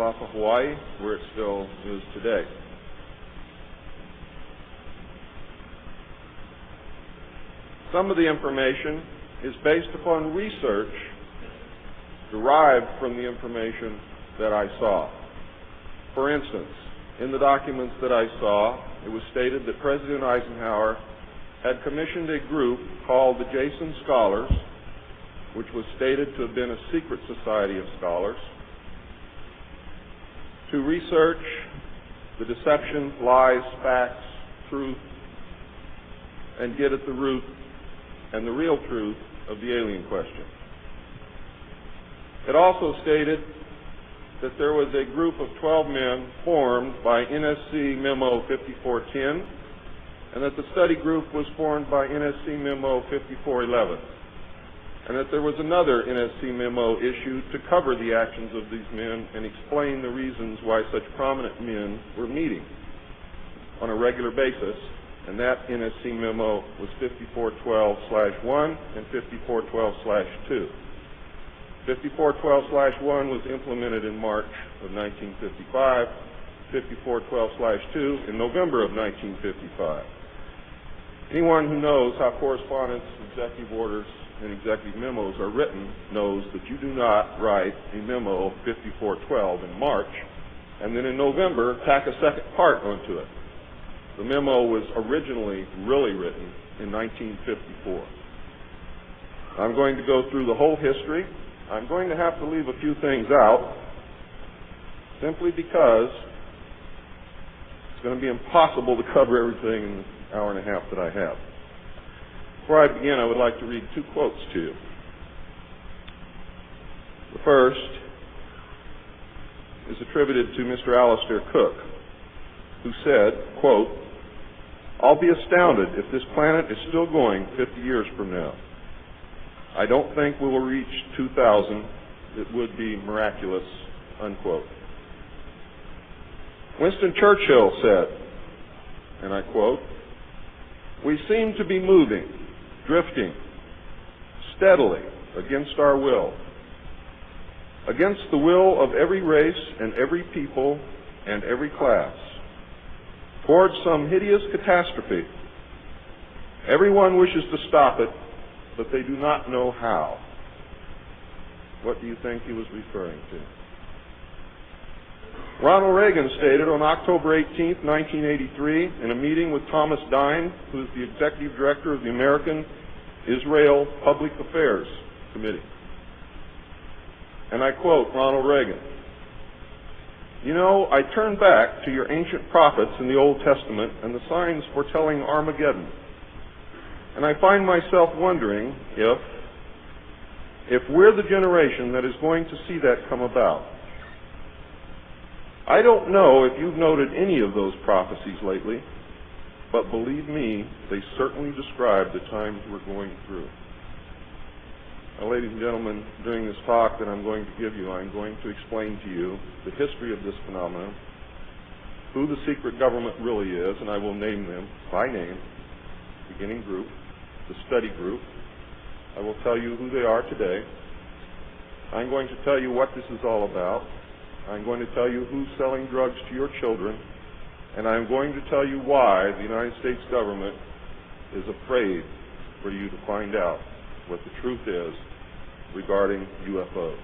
Kalaupapa, Hawaii, where it still is today. Some of the information is based upon research derived from the information that I saw. For instance, in the documents that I saw, it was stated that President Eisenhower had commissioned a group called the Jason Scholars, which was stated to have been a secret society of scholars, to research the deception, lies, facts, truth, and get at the root and the real truth of the alien question. It also stated that there was a group of 12 men formed by NSC Memo 5410, and that the study group was formed by NSC Memo 5411, and that there was another NSC memo issued to cover the actions of these men and explain the reasons why such prominent men were meeting on a regular basis, and that NSC memo was 5412/1 and 5412/2. 5412/1 was implemented in March of 1955, 5412/2 in November of 1955. Anyone who knows how correspondence, executive orders, and executive memos are written knows that you do not write a memo 5412 in March and then in November tack a second part onto it. The memo was originally really written in 1954. I'm going to go through the whole history. I'm going to have to leave a few things out simply because it's going to be impossible to cover everything in the hour and a half that I have. Before I begin, I would like to read two quotes to you. The first is attributed to Mr. Alistair Cook, who said, quote, "I'll be astounded if this planet is still going 50 years from now. I don't think we will reach 2000. It would be miraculous," unquote. Winston Churchill said, and I quote, "We seem to be moving, drifting, steadily against our will, against the will of every race and every people and every class, towards some hideous catastrophe. Everyone wishes to stop it, but they do not know how." What do you think he was referring to? Ronald Reagan stated on October 18, 1983, in a meeting with Thomas Dine, who is the executive director of the American Israel Public Affairs Committee, and I quote Ronald Reagan, "You know, I turn back to your ancient prophets in the Old Testament and the signs foretelling Armageddon, and I find myself wondering if we're the generation that is going to see that come about. I don't know if you've noted any of those prophecies lately, but believe me, they certainly describe the times we're going through." Now, ladies and gentlemen, during this talk that I'm going to give you, I'm going to explain to you the history of this phenomenon, who the secret government really is, and I will name them by name, beginning group, the study group. I will tell you who they are today. I'm going to tell you what this is all about. I'm going to tell you who's selling drugs to your children, and I'm going to tell you why the United States government is afraid for you to find out what the truth is regarding UFOs.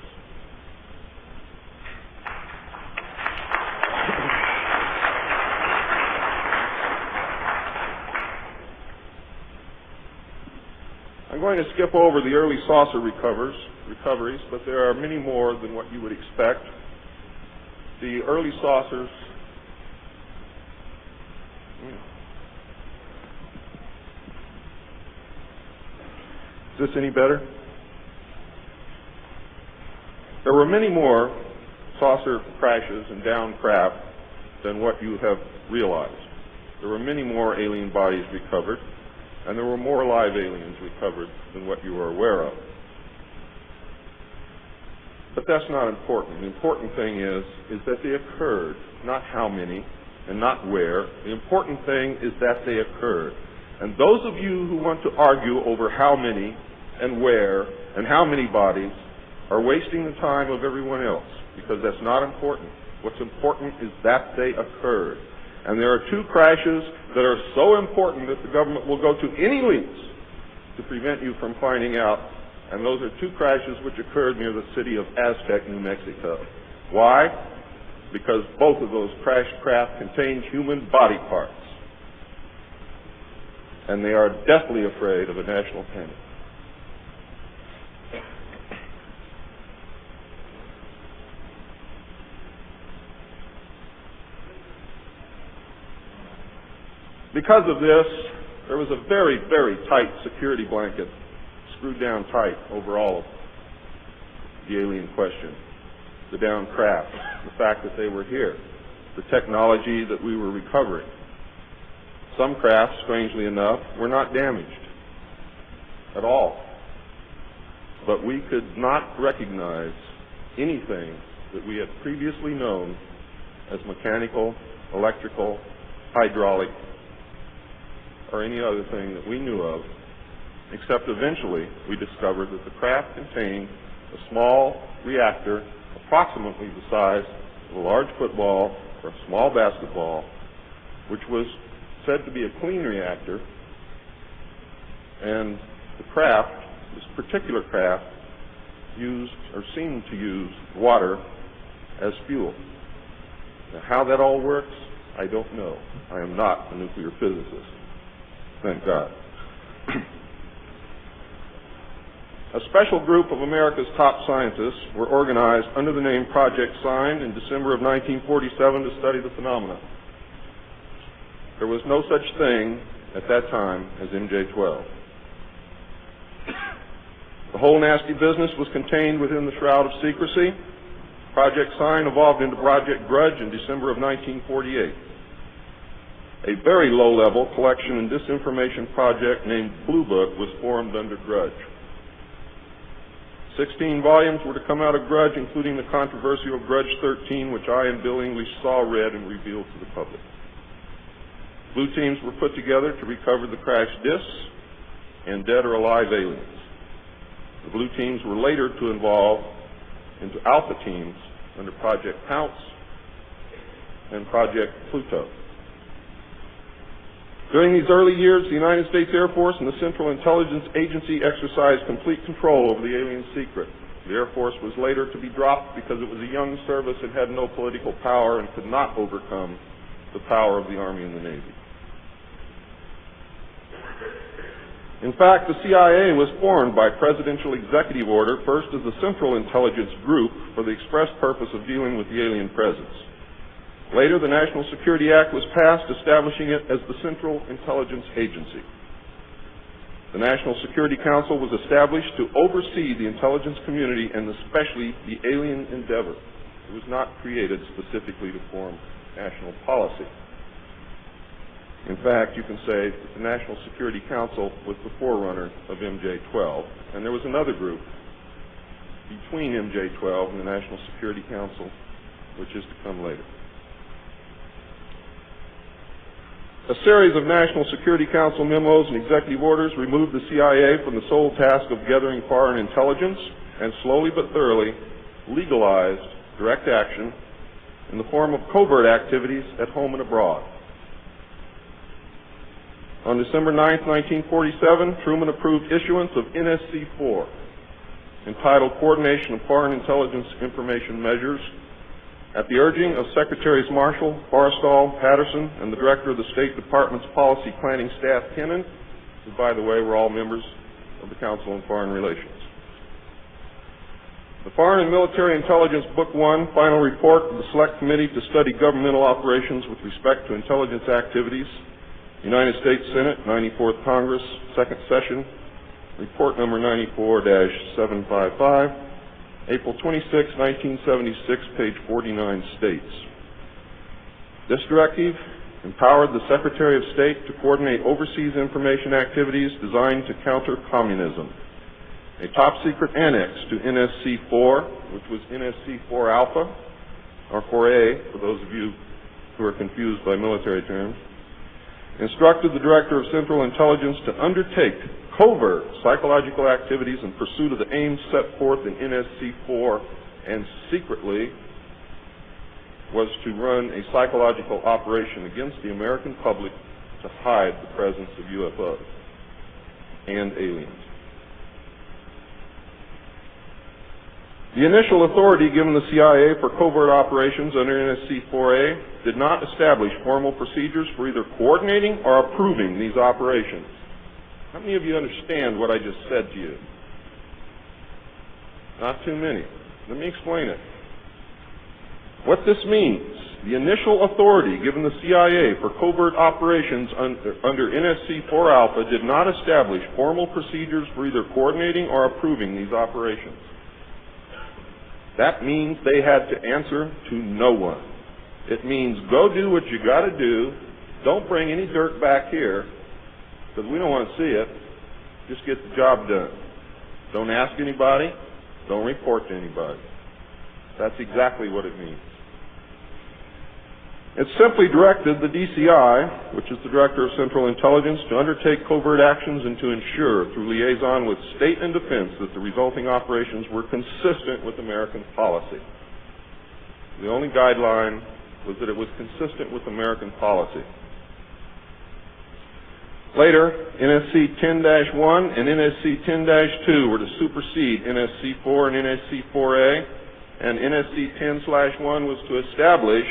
I'm going to skip over the early saucer recoveries, but there are many more than what you would expect. The early saucers Is this any better? There were many more saucer crashes and down craft than what you have realized. There were many more alien bodies recovered, and there were more live aliens recovered than what you are aware of. But that's not important. The important thing is that they occurred, not how many and not where. The important thing is that they occurred. And those of you who want to argue over how many and where and how many bodies are wasting the time of everyone else, because that's not important. What's important is that they occurred. And there are two crashes that are so important that the government will go to any lengths to prevent you from finding out. And those are two crashes which occurred near the city of Aztec, New Mexico. Why? Because both of those crashed craft contained human body parts. And they are deathly afraid of a national panic. Because of this, there was a very, very tight security blanket screwed down tight over all of the alien question. The downed craft, the fact that they were here, the technology that we were recovering. Some craft, strangely enough, were not damaged at all. But we could not recognize anything that we had previously known as mechanical, electrical, hydraulic, or any other thing that we knew of, except eventually we discovered that the craft contained a small reactor approximately the size of a large football or a small basketball, which was said to be a clean reactor, and the craft, this particular craft, used or seemed to use water as fuel. Now, how that all works, I don't know. I am not a nuclear physicist. Thank God. A special group of America's top scientists were organized under the name Project Sign in December of 1947 to study the phenomena. There was no such thing at that time as MJ-12. The whole nasty business was contained within the shroud of secrecy. Project Sign evolved into Project Grudge in December of 1948. A very low-level collection and disinformation project named Blue Book was formed under Grudge. 16 volumes were to come out of Grudge, including the controversial Grudge 13, which I and Bill English saw read and revealed to the public. Blue teams were put together to recover the crashed discs and dead or alive aliens. The blue teams were later to evolve into alpha teams under Project Pounce and Project Pluto. During these early years, the United States Air Force and the Central Intelligence Agency exercised complete control over the alien secret. The Air Force was later to be dropped because it was a young service and had no political power and could not overcome the power of the Army and the Navy. In fact, the CIA was formed by presidential executive order, first as the Central Intelligence Group for the express purpose of dealing with the alien presence. Later, the National Security Act was passed, establishing it as the Central Intelligence Agency. The National Security Council was established to oversee the intelligence community and especially the alien endeavor. It was not created specifically to form national policy. In fact, you can say that the National Security Council was the forerunner of MJ-12, and there was another group between MJ-12 and the National Security Council, which is to come later. A series of National Security Council memos and executive orders removed the CIA from the sole task of gathering foreign intelligence and slowly but thoroughly legalized direct action in the form of covert activities at home and abroad. On December 9, 1947, Truman approved issuance of NSC-4, entitled Coordination of Foreign Intelligence Information Measures, at the urging of Secretaries Marshall, Forrestal, Patterson, and the Director of the State Department's Policy Planning Staff, Kennan, who, by the way, were all members of the Council on Foreign Relations. The Foreign and Military Intelligence Book 1, Final Report of the Select Committee to Study Governmental Operations with Respect to Intelligence Activities, United States Senate, 94th Congress, Second Session, Report Number 94-755, April 26, 1976, page 49 states, this directive empowered the Secretary of State to coordinate overseas information activities designed to counter communism. A top-secret annex to NSC-4, which was NSC-4 Alpha, or 4A, for those of you who are confused by military terms, instructed the Director of Central Intelligence to undertake covert psychological activities in pursuit of the aims set forth in NSC-4 and secretly was to run a psychological operation against the American public to hide the presence of UFOs and aliens. The initial authority given the CIA for covert operations under NSC-4A did not establish formal procedures for either coordinating or approving these operations. How many of you understand what I just said to you? Not too many. Let me explain it. What this means, the initial authority given the CIA for covert operations under NSC-4 Alpha did not establish formal procedures for either coordinating or approving these operations. That means they had to answer to no one. It means go do what you got to do. Don't bring any dirt back here because we don't want to see it. Just get the job done. Don't ask anybody. Don't report to anybody. That's exactly what it means. It simply directed the DCI, which is the Director of Central Intelligence, to undertake covert actions and to ensure, through liaison with state and defense, that the resulting operations were consistent with American policy. The only guideline was that it was consistent with American policy. Later, NSC 10-1 and NSC 10-2 were to supersede NSC 4 and NSC 4A, and NSC 10-1 was to establish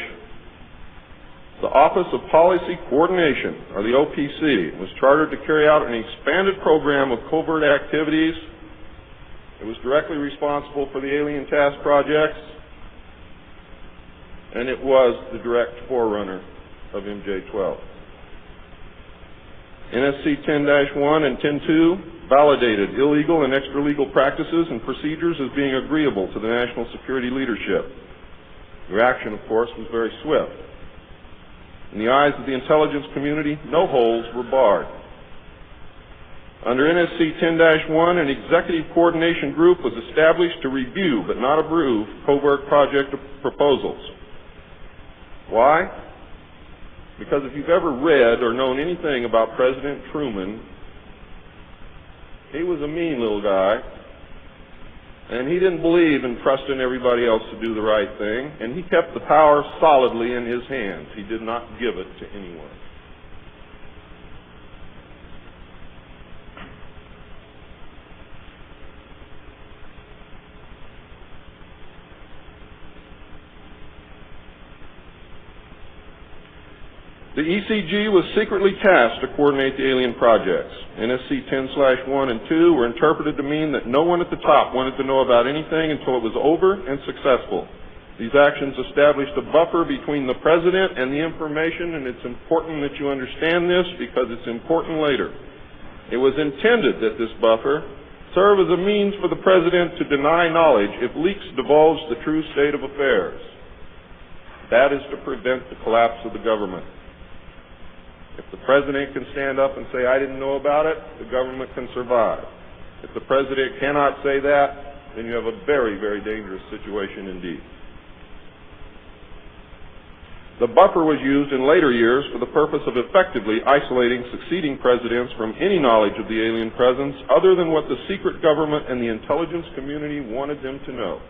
the Office of Policy Coordination, or the OPC, was chartered to carry out an expanded program of covert activities. It was directly responsible for the alien task projects, and it was the direct forerunner of MJ-12. NSC 10-1 and 10-2 validated illegal and extra-legal practices and procedures as being agreeable to the national security leadership. The reaction, of course, was very swift. In the eyes of the intelligence community, no holes were barred. Under NSC 10-1, an executive coordination group was established to review but not approve covert project proposals. Why? Because if you've ever read or known anything about President Truman, he was a mean little guy, and he didn't believe in trusting everybody else to do the right thing, and he kept the power solidly in his hands. He did not give it to anyone. The ECG was secretly tasked to coordinate the alien projects. NSC 10-1 and 2 were interpreted to mean that no one at the top wanted to know about anything until it was over and successful. These actions established a buffer between the President and the information, and it's important that you understand this because it's important later. It was intended that this buffer serve as a means for the President to deny knowledge if leaks divulge the true state of affairs. That is to prevent the collapse of the government. If the President can stand up and say, I didn't know about it, the government can survive. If the President cannot say that, then you have a very, very dangerous situation indeed. The buffer was used in later years for the purpose of effectively isolating succeeding presidents from any knowledge of the alien presence other than what the secret government and the intelligence community wanted them to know.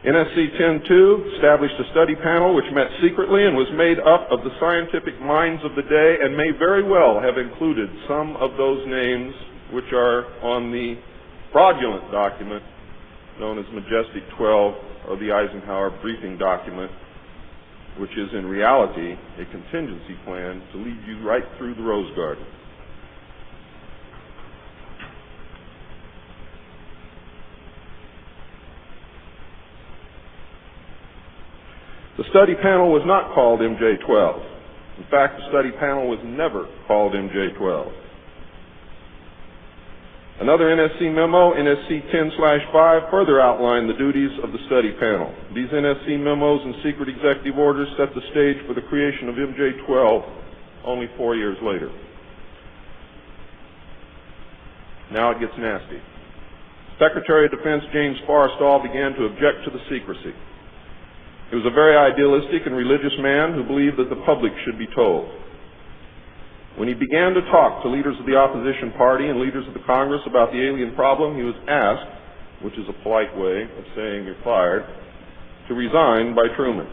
NSC 10-2 established a study panel which met secretly and was made up of the scientific minds of the day and may very well have included some of those names which are on the fraudulent document known as Majestic 12 or the Eisenhower briefing document, which is in reality a contingency plan to lead you right through the Rose Garden. The study panel was not called MJ-12. In fact, the study panel was never called MJ-12. Another NSC memo, NSC 10-5, further outlined the duties of the study panel. These NSC memos and secret executive orders set the stage for the creation of MJ-12 only 4 years later. Now it gets nasty. Secretary of Defense James Forrestal began to object to the secrecy. He was a very idealistic and religious man who believed that the public should be told. When he began to talk to leaders of the opposition party and leaders of the Congress about the alien problem, he was asked, which is a polite way of saying you're fired, to resign by Truman.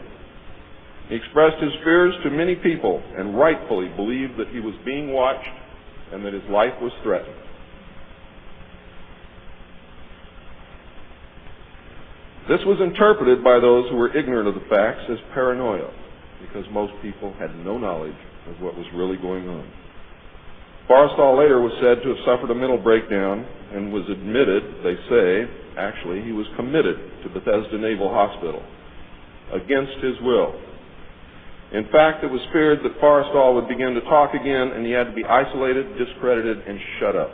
He expressed his fears to many people and rightfully believed that he was being watched and that his life was threatened. This was interpreted by those who were ignorant of the facts as paranoia, because most people had no knowledge of what was really going on. Forrestal later was said to have suffered a mental breakdown and was admitted, they say, actually, he was committed to Bethesda Naval Hospital against his will. In fact, it was feared that Forrestal would begin to talk again and he had to be isolated, discredited, and shut up.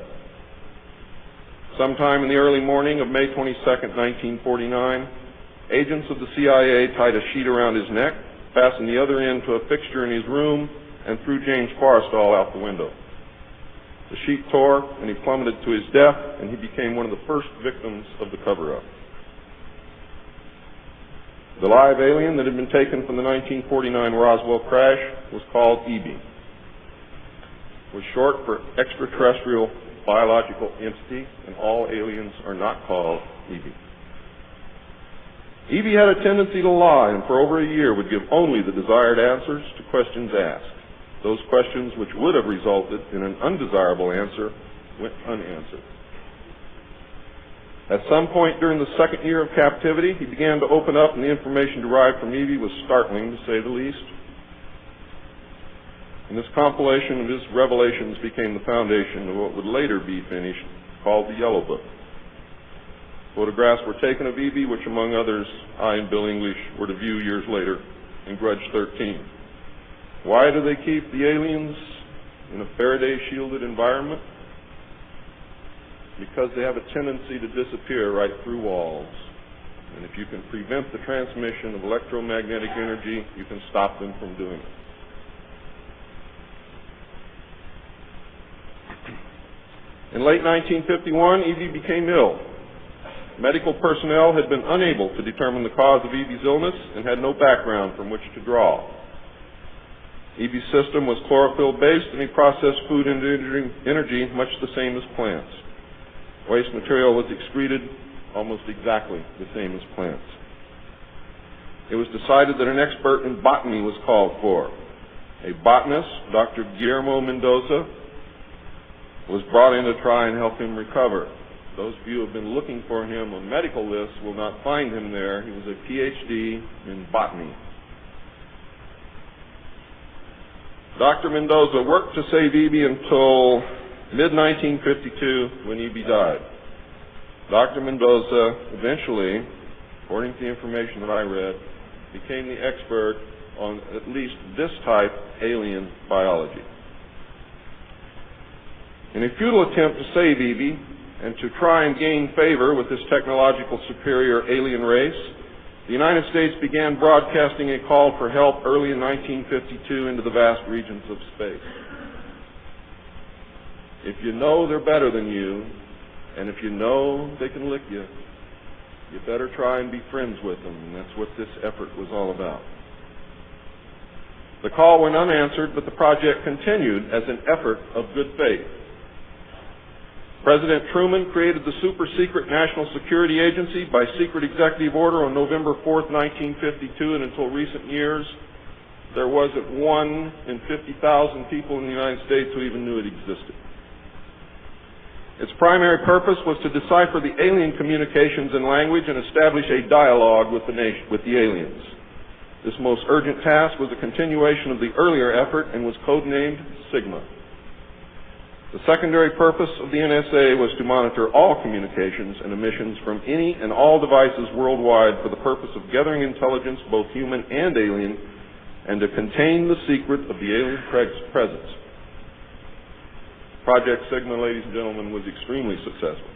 Sometime in the early morning of May 22, 1949, agents of the CIA tied a sheet around his neck, fastened the other end to a fixture in his room, and threw James Forrestal out the window. The sheet tore, and he plummeted to his death, and he became one of the first victims of the cover-up. The live alien that had been taken from the 1949 Roswell crash was called EB. It was short for extraterrestrial biological entity, and all aliens are not called EB. EB had a tendency to lie, and for over a year would give only the desired answers to questions asked. Those questions which would have resulted in an undesirable answer went unanswered. At some point during the second year of captivity, he began to open up, and the information derived from EB was startling, to say the least. And this compilation of his revelations became the foundation of what would later be finished, called the Yellow Book. Photographs were taken of EB, which among others, I and Bill English were to view years later in Grudge 13. Why do they keep the aliens in a Faraday-shielded environment? Because they have a tendency to disappear right through walls. And if you can prevent the transmission of electromagnetic energy, you can stop them from doing it. In late 1951, EB became ill. Medical personnel had been unable to determine the cause of EB's illness and had no background from which to draw. EB's system was chlorophyll-based, and he processed food into energy much the same as plants. Waste material was excreted almost exactly the same as plants. It was decided that an expert in botany was called for. A botanist, Dr. Guillermo Mendoza, was brought in to try and help him recover. Those of you who have been looking for him on medical lists will not find him there. He was a PhD in botany. Dr. Mendoza worked to save EB until mid-1952 when EB died. Dr. Mendoza eventually, according to the information that I read, became the expert on at least this type alien biology. In a futile attempt to save EB and to try and gain favor with this technological superior alien race, the United States began broadcasting a call for help early in 1952 into the vast regions of space. If you know they're better than you, and if you know they can lick you, you better try and be friends with them, and that's what this effort was all about. The call went unanswered, but the project continued as an effort of good faith. President Truman created the super-secret National Security Agency by secret executive order on November 4th, 1952, and until recent years, there wasn't one in 50,000 people in the United States who even knew it existed. Its primary purpose was to decipher the alien communications and language and establish a dialogue with the aliens. This most urgent task was a continuation of the earlier effort and was codenamed Sigma. The secondary purpose of the NSA was to monitor all communications and emissions from any and all devices worldwide for the purpose of gathering intelligence, both human and alien, and to contain the secret of the alien presence. Project Sigma, ladies and gentlemen, was extremely successful.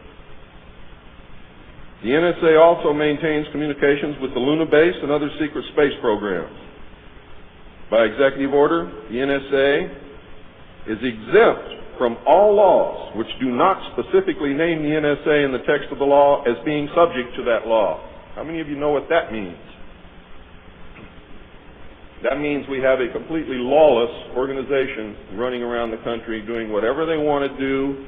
The NSA also maintains communications with the Luna base and other secret space programs. By executive order, the NSA is exempt from all laws which do not specifically name the NSA in the text of the law as being subject to that law. How many of you know what that means? That means we have a completely lawless organization running around the country doing whatever they want to do,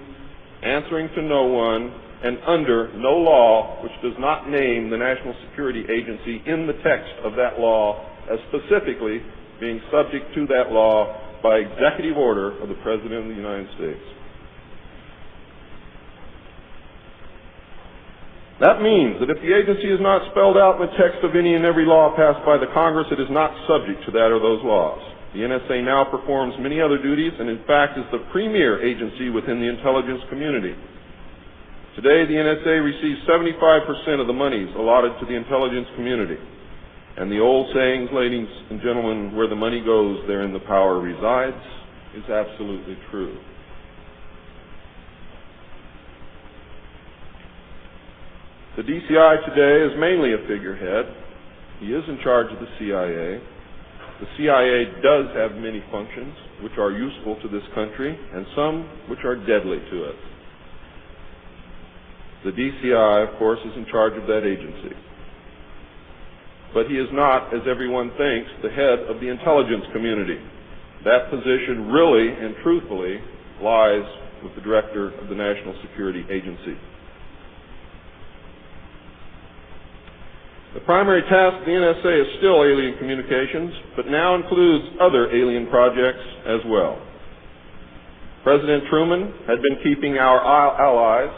answering to no one, and under no law which does not name the National Security Agency in the text of that law as specifically being subject to that law by executive order of the President of the United States. That means that if the agency is not spelled out in the text of any and every law passed by the Congress, it is not subject to that or those laws. The NSA now performs many other duties and, in fact, is the premier agency within the intelligence community. Today, the NSA receives 75% of the monies allotted to the intelligence community. And the old sayings, ladies and gentlemen, where the money goes, therein the power resides, is absolutely true. The DCI today is mainly a figurehead. He is in charge of the CIA. The CIA does have many functions which are useful to this country and some which are deadly to it. The DCI, of course, is in charge of that agency. But he is not, as everyone thinks, the head of the intelligence community. That position really and truthfully lies with the director of the National Security Agency. The primary task of the NSA is still alien communications, but now includes other alien projects as well. President Truman had been keeping our allies,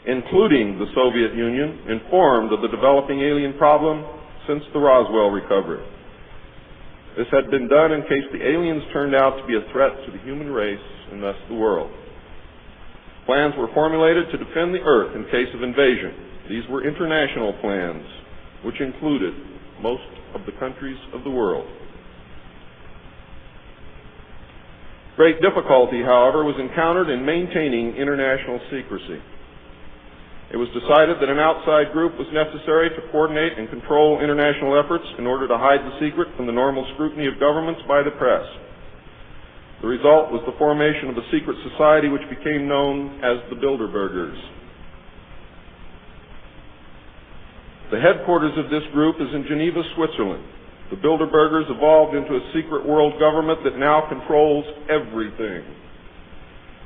including the Soviet Union, informed of the developing alien problem since the Roswell recovery. This had been done in case the aliens turned out to be a threat to the human race and thus the world. Plans were formulated to defend the Earth in case of invasion. These were international plans, which included most of the countries of the world. Great difficulty, however, was encountered in maintaining international secrecy. It was decided that an outside group was necessary to coordinate and control international efforts in order to hide the secret from the normal scrutiny of governments by the press. The result was the formation of a secret society which became known as the Bilderbergers. The headquarters of this group is in Geneva, Switzerland. The Bilderbergers evolved into a secret world government that now controls everything.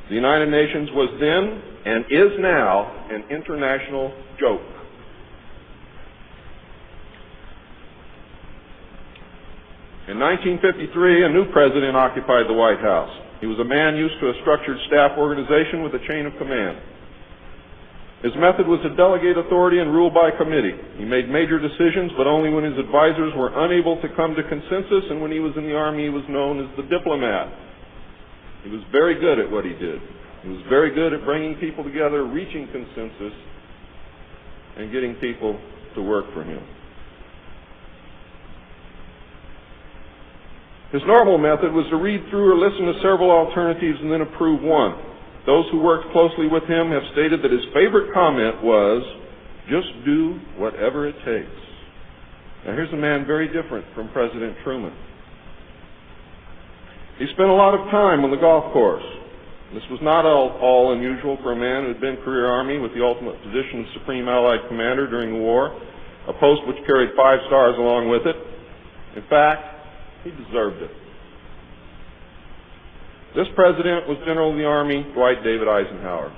The United Nations was then, and is now, an international joke. In 1953, a new president occupied the White House. He was a man used to a structured staff organization with a chain of command. His method was to delegate authority and rule by committee. He made major decisions, but only when his advisors were unable to come to consensus, and when he was in the Army, he was known as the diplomat. He was very good at what he did. He was very good at bringing people together, reaching consensus, and getting people to work for him. His normal method was to read through or listen to several alternatives and then approve one. Those who worked closely with him have stated that his favorite comment was, "Just do whatever it takes." Now here's a man very different from President Truman. He spent a lot of time on the golf course. This was not all unusual for a man who had been career Army with the ultimate position of Supreme Allied Commander during the war, a post which carried 5 stars along with it. In fact, he deserved it. This president was General of the Army Dwight David Eisenhower.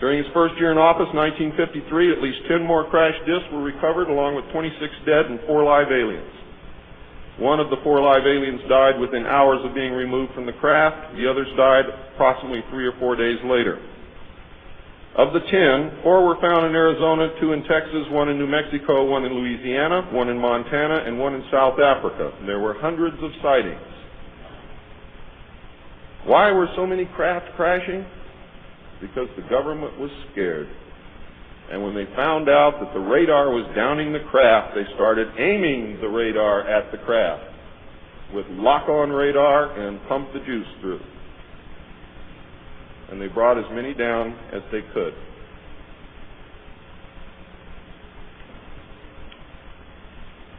During his first year in office, 1953, at least 10 more crash discs were recovered, along with 26 dead and 4 live aliens. One of the 4 live aliens died within hours of being removed from the craft. The others died approximately 3 or 4 days later. Of the 10, 4 were found in Arizona, 2 in Texas, 1 in New Mexico, 1 in Louisiana, 1 in Montana, and 1 in South Africa. There were hundreds of sightings. Why were so many craft crashing? Because the government was scared. And when they found out that the radar was downing the craft, they started aiming the radar at the craft with lock-on radar and pumped the juice through. And they brought as many down as they could.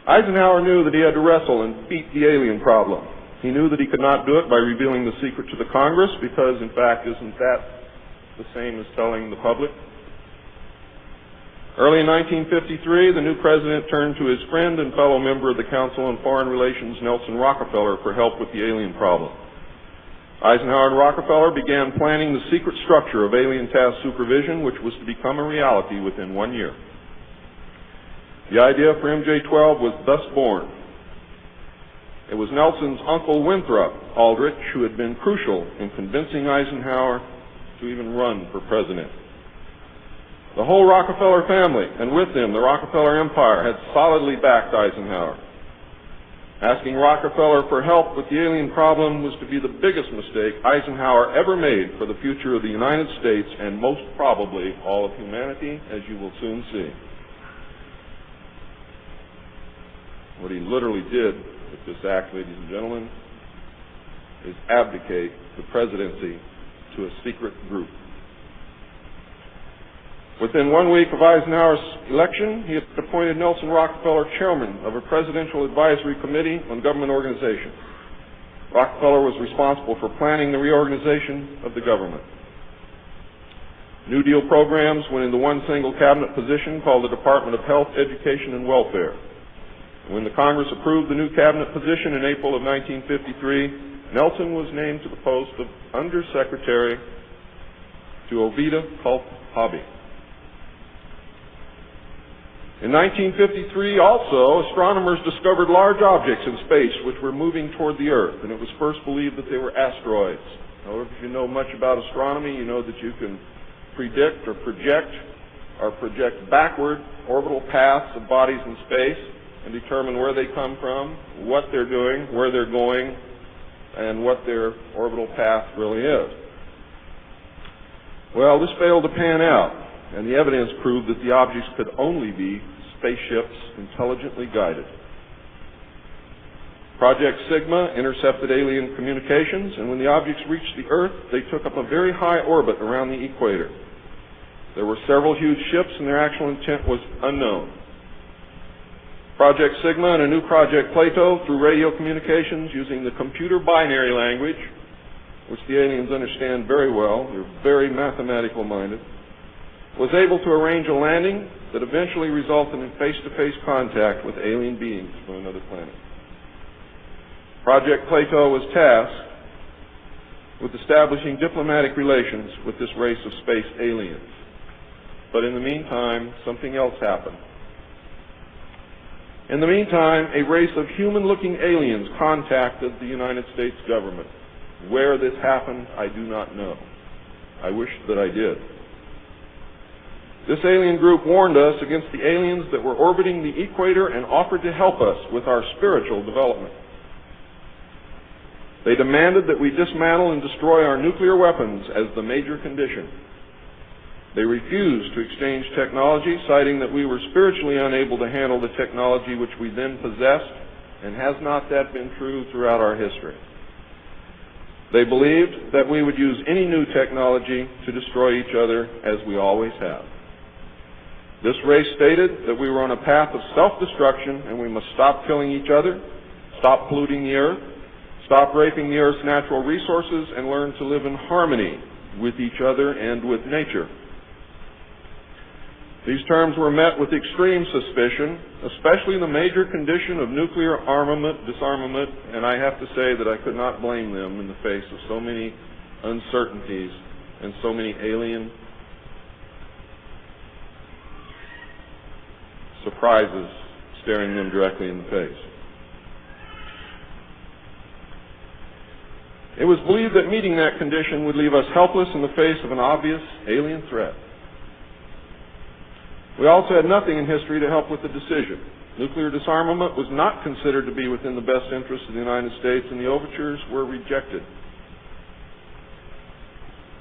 Eisenhower knew that he had to wrestle and beat the alien problem. He knew that he could not do it by revealing the secret to the Congress, because, in fact, isn't that the same as telling the public? Early in 1953, the new president turned to his friend and fellow member of the Council on Foreign Relations, Nelson Rockefeller, for help with the alien problem. Eisenhower and Rockefeller began planning the secret structure of alien task supervision, which was to become a reality within 1 year. The idea for MJ-12 was thus born. It was Nelson's uncle Winthrop Aldrich who had been crucial in convincing Eisenhower to even run for president. The whole Rockefeller family, and with them the Rockefeller Empire, had solidly backed Eisenhower. Asking Rockefeller for help with the alien problem was to be the biggest mistake Eisenhower ever made for the future of the United States and most probably all of humanity, as you will soon see. What he literally did with this act, ladies and gentlemen, is abdicate the presidency to a secret group. Within 1 week of Eisenhower's election, he had appointed Nelson Rockefeller chairman of a presidential advisory committee on government organization. Rockefeller was responsible for planning the reorganization of the government. New Deal programs went into one single cabinet position called the Department of Health, Education, and Welfare. When the Congress approved the new cabinet position in April of 1953, Nelson was named to the post of Undersecretary to Ovida Culp Hobby. In 1953, also, astronomers discovered large objects in space which were moving toward the Earth, and it was first believed that they were asteroids. However, if you know much about astronomy, you know that you can predict or project backward orbital paths of bodies in space and determine where they come from, what they're doing, where they're going, and what their orbital path really is. Well, this failed to pan out, and the evidence proved that the objects could only be spaceships intelligently guided. Project Sigma intercepted alien communications, and when the objects reached the Earth, they took up a very high orbit around the equator. There were several huge ships, and their actual intent was unknown. Project Sigma and a new Project Plato, through radio communications using the computer binary language, which the aliens understand very well, they're very mathematical minded, was able to arrange a landing that eventually resulted in face-to-face contact with alien beings from another planet. Project Plato was tasked with establishing diplomatic relations with this race of space aliens. But in the meantime, something else happened. In the meantime, a race of human-looking aliens contacted the United States government. Where this happened, I do not know. I wish that I did. This alien group warned us against the aliens that were orbiting the equator and offered to help us with our spiritual development. They demanded that we dismantle and destroy our nuclear weapons as the major condition. They refused to exchange technology, citing that we were spiritually unable to handle the technology which we then possessed, and has not that been true throughout our history? They believed that we would use any new technology to destroy each other, as we always have. This race stated that we were on a path of self-destruction, and we must stop killing each other, stop polluting the Earth, stop raping the Earth's natural resources, and learn to live in harmony with each other and with nature. These terms were met with extreme suspicion, especially the major condition of nuclear armament, disarmament, and I have to say that I could not blame them in the face of so many uncertainties and so many alien surprises staring them directly in the face. It was believed that meeting that condition would leave us helpless in the face of an obvious alien threat. We also had nothing in history to help with the decision. Nuclear disarmament was not considered to be within the best interests of the United States, and the overtures were rejected.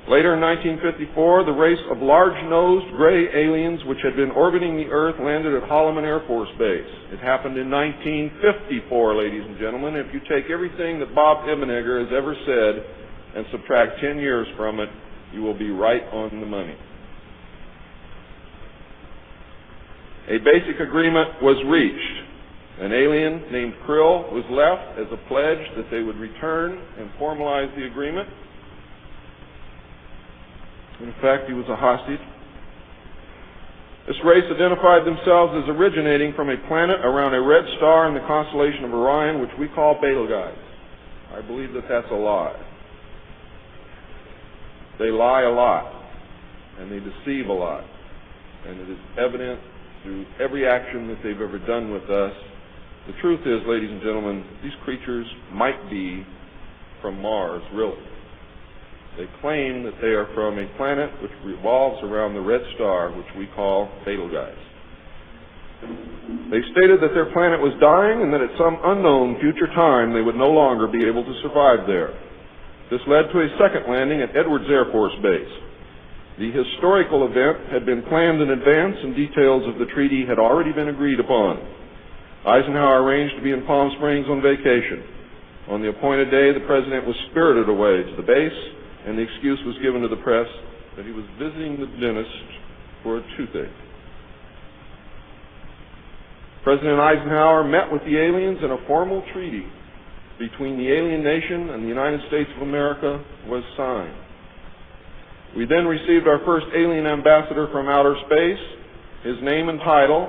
Later in 1954, the race of large-nosed gray aliens which had been orbiting the Earth landed at Holloman Air Force Base. It happened in 1954, ladies and gentlemen. If you take everything that Bob Ebenegger has ever said and subtract 10 years from it, you will be right on the money. A basic agreement was reached. An alien named Krill was left as a pledge that they would return and formalize the agreement. In fact, he was a hostage. This race identified themselves as originating from a planet around a red star in the constellation of Orion, which we call Betelgeuse. I believe that that's a lie. They lie a lot, and they deceive a lot. And it is evident through every action that they've ever done with us. The truth is, ladies and gentlemen, these creatures might be from Mars, really. They claim that they are from a planet which revolves around the red star, which we call Betelgeuse. They stated that their planet was dying and that at some unknown future time they would no longer be able to survive there. This led to a second landing at Edwards Air Force Base. The historical event had been planned in advance and details of the treaty had already been agreed upon. Eisenhower arranged to be in Palm Springs on vacation. On the appointed day, the President was spirited away to the base, and the excuse was given to the press that he was visiting the dentist for a toothache. President Eisenhower met with the aliens, and a formal treaty between the alien nation and the United States of America was signed. We then received our first alien ambassador from outer space. His name and title,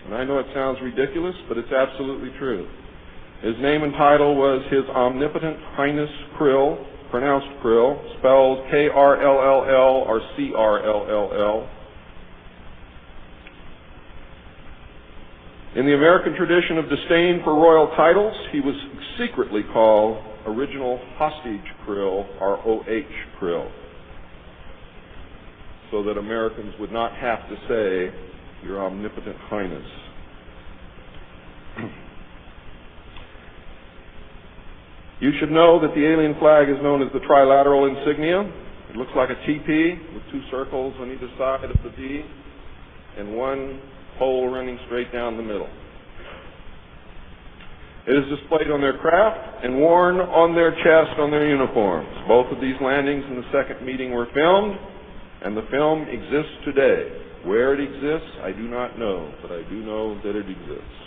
and I know it sounds ridiculous, but it's absolutely true. His name and title was His Omnipotent Highness Krill, pronounced Krill, spelled K-R-L-L-L or C-R-L-L-L. In the American tradition of disdain for royal titles, he was secretly called Original Hostage Krill, or O-H Krill, so that Americans would not have to say, Your Omnipotent Highness. You should know that the alien flag is known as the trilateral insignia. It looks like a TP with two circles on either side of the V and one pole running straight down the middle. It is displayed on their craft and worn on their chest on their uniforms. Both of these landings in the second meeting were filmed, and the film exists today. Where it exists, I do not know, but I do know that it exists.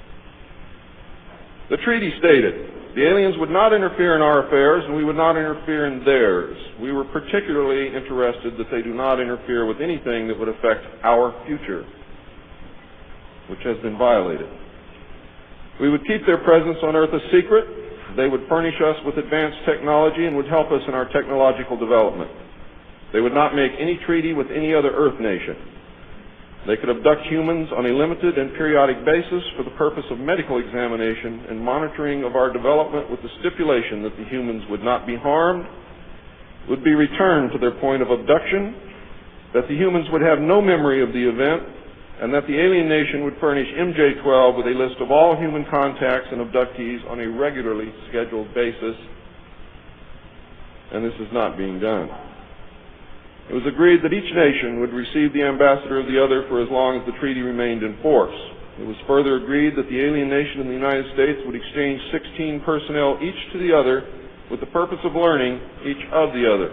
The treaty stated, the aliens would not interfere in our affairs, and we would not interfere in theirs. We were particularly interested that they do not interfere with anything that would affect our future, which has been violated. We would keep their presence on Earth a secret. They would furnish us with advanced technology and would help us in our technological development. They would not make any treaty with any other Earth nation. They could abduct humans on a limited and periodic basis for the purpose of medical examination and monitoring of our development, with the stipulation that the humans would not be harmed, would be returned to their point of abduction, that the humans would have no memory of the event, and that the alien nation would furnish MJ-12 with a list of all human contacts and abductees on a regularly scheduled basis, and this is not being done. It was agreed that each nation would receive the ambassador of the other for as long as the treaty remained in force. It was further agreed that the alien nation and the United States would exchange 16 personnel each to the other with the purpose of learning each of the other.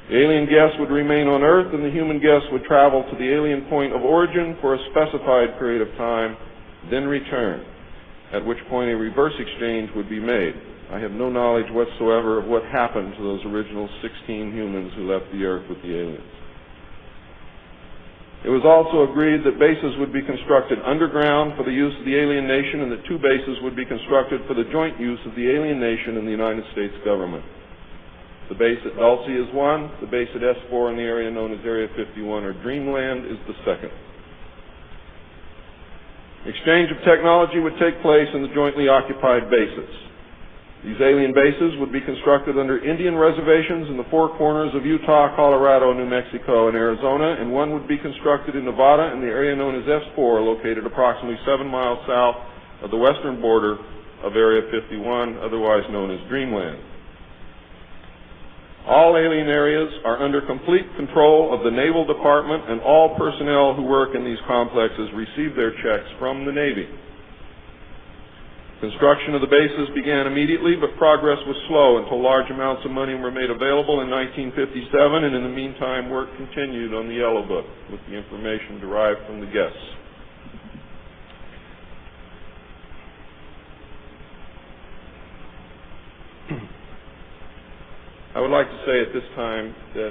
The alien guests would remain on Earth, and the human guests would travel to the alien point of origin for a specified period of time, then return, at which point a reverse exchange would be made. I have no knowledge whatsoever of what happened to those original 16 humans who left the Earth with the aliens. It was also agreed that bases would be constructed underground for the use of the alien nation, and that two bases would be constructed for the joint use of the alien nation and the United States government. The base at Dulce is one, the base at S4 in the area known as Area 51 or Dreamland is the second. Exchange of technology would take place in the jointly occupied bases. These alien bases would be constructed under Indian reservations in the four corners of Utah, Colorado, New Mexico, and Arizona, and one would be constructed in Nevada in the area known as S4, located approximately 7 miles south of the western border of Area 51, otherwise known as Dreamland. All alien areas are under complete control of the Naval Department, and all personnel who work in these complexes receive their checks from the Navy. Construction of the bases began immediately, but progress was slow until large amounts of money were made available in 1957, and in the meantime work continued on the Yellow Book with the information derived from the guests. I would like to say at this time that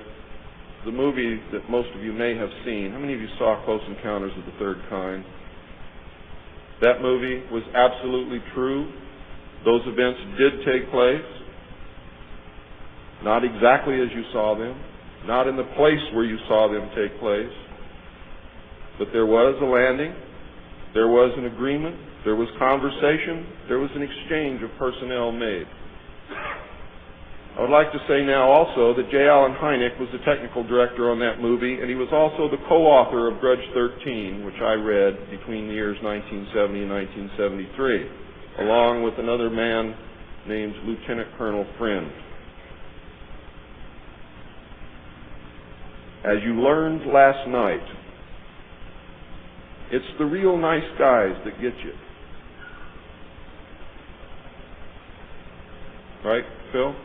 the movie that most of you may have seen, how many of you saw Close Encounters of the Third Kind? That movie was absolutely true. Those events did take place, not exactly as you saw them, not in the place where you saw them take place, but there was a landing, there was an agreement, there was conversation, there was an exchange of personnel made. I would like to say now also that J. Allen Hynek was the technical director on that movie, and he was also the co-author of Grudge 13, which I read between the years 1970 and 1973, along with another man named Lieutenant Colonel Friend. As you learned last night, it's the real nice guys that get you. Right, Phil?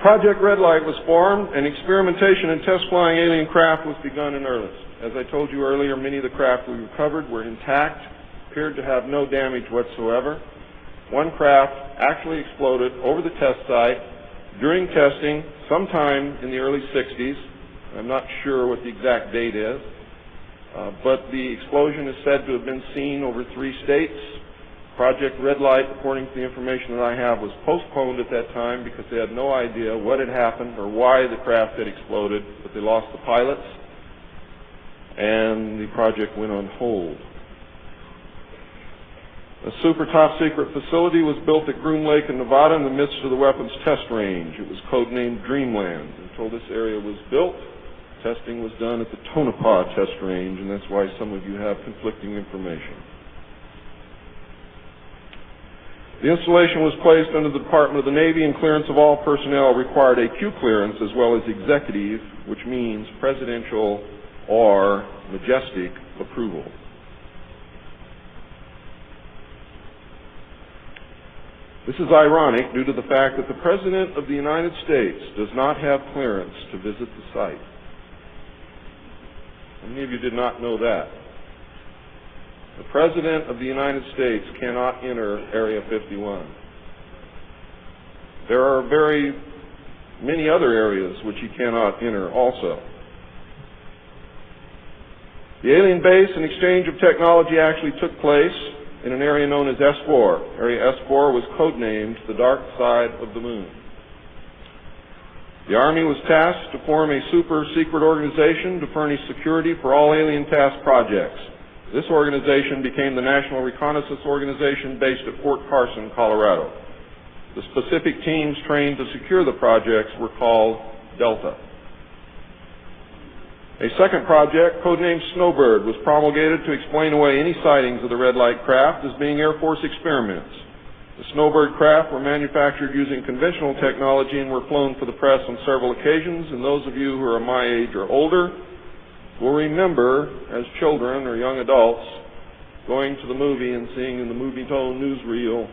Project Red Light was formed, and experimentation and test flying alien craft was begun in earnest. As I told you earlier, many of the craft we recovered were intact, appeared to have no damage whatsoever. One craft actually exploded over the test site during testing sometime in the early 60s. I'm not sure what the exact date is, but the explosion is said to have been seen over 3 states. Project Red Light, according to the information that I have, was postponed at that time because they had no idea what had happened or why the craft had exploded, but they lost the pilots, and the project went on hold. A super top secret facility was built at Groom Lake in Nevada in the midst of the weapons test range. It was codenamed Dreamland. Until this area was built, testing was done at the Tonopah test range, and that's why some of you have conflicting information. The installation was placed under the Department of the Navy, and clearance of all personnel required a Q clearance as well as executive, which means presidential or majestic approval. This is ironic due to the fact that the President of the United States does not have clearance to visit the site. How many of you did not know that? The President of the United States cannot enter Area 51. There are very many other areas which he cannot enter also. The alien base and exchange of technology actually took place in an area known as S4. Area S4 was codenamed the Dark Side of the Moon. The Army was tasked to form a super secret organization to furnish security for all alien task projects. This organization became the National Reconnaissance Organization based at Fort Carson, Colorado. The specific teams trained to secure the projects were called Delta. A second project, codenamed Snowbird, was promulgated to explain away any sightings of the red light craft as being Air Force experiments. The Snowbird craft were manufactured using conventional technology and were flown for the press on several occasions, and those of you who are my age or older will remember, as children or young adults, going to the movie and seeing in the movie-tone newsreel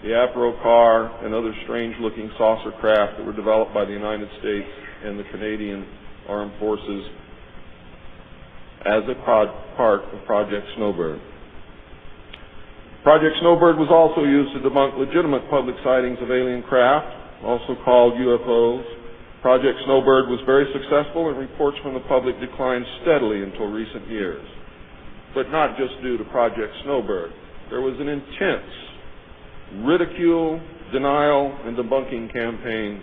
the Apro car and other strange-looking saucer craft that were developed by the United States and the Canadian Armed Forces as a part of Project Snowbird. Project Snowbird was also used to debunk legitimate public sightings of alien craft, also called UFOs. Project Snowbird was very successful, and reports from the public declined steadily until recent years. But not just due to Project Snowbird. There was an intense ridicule, denial, and debunking campaign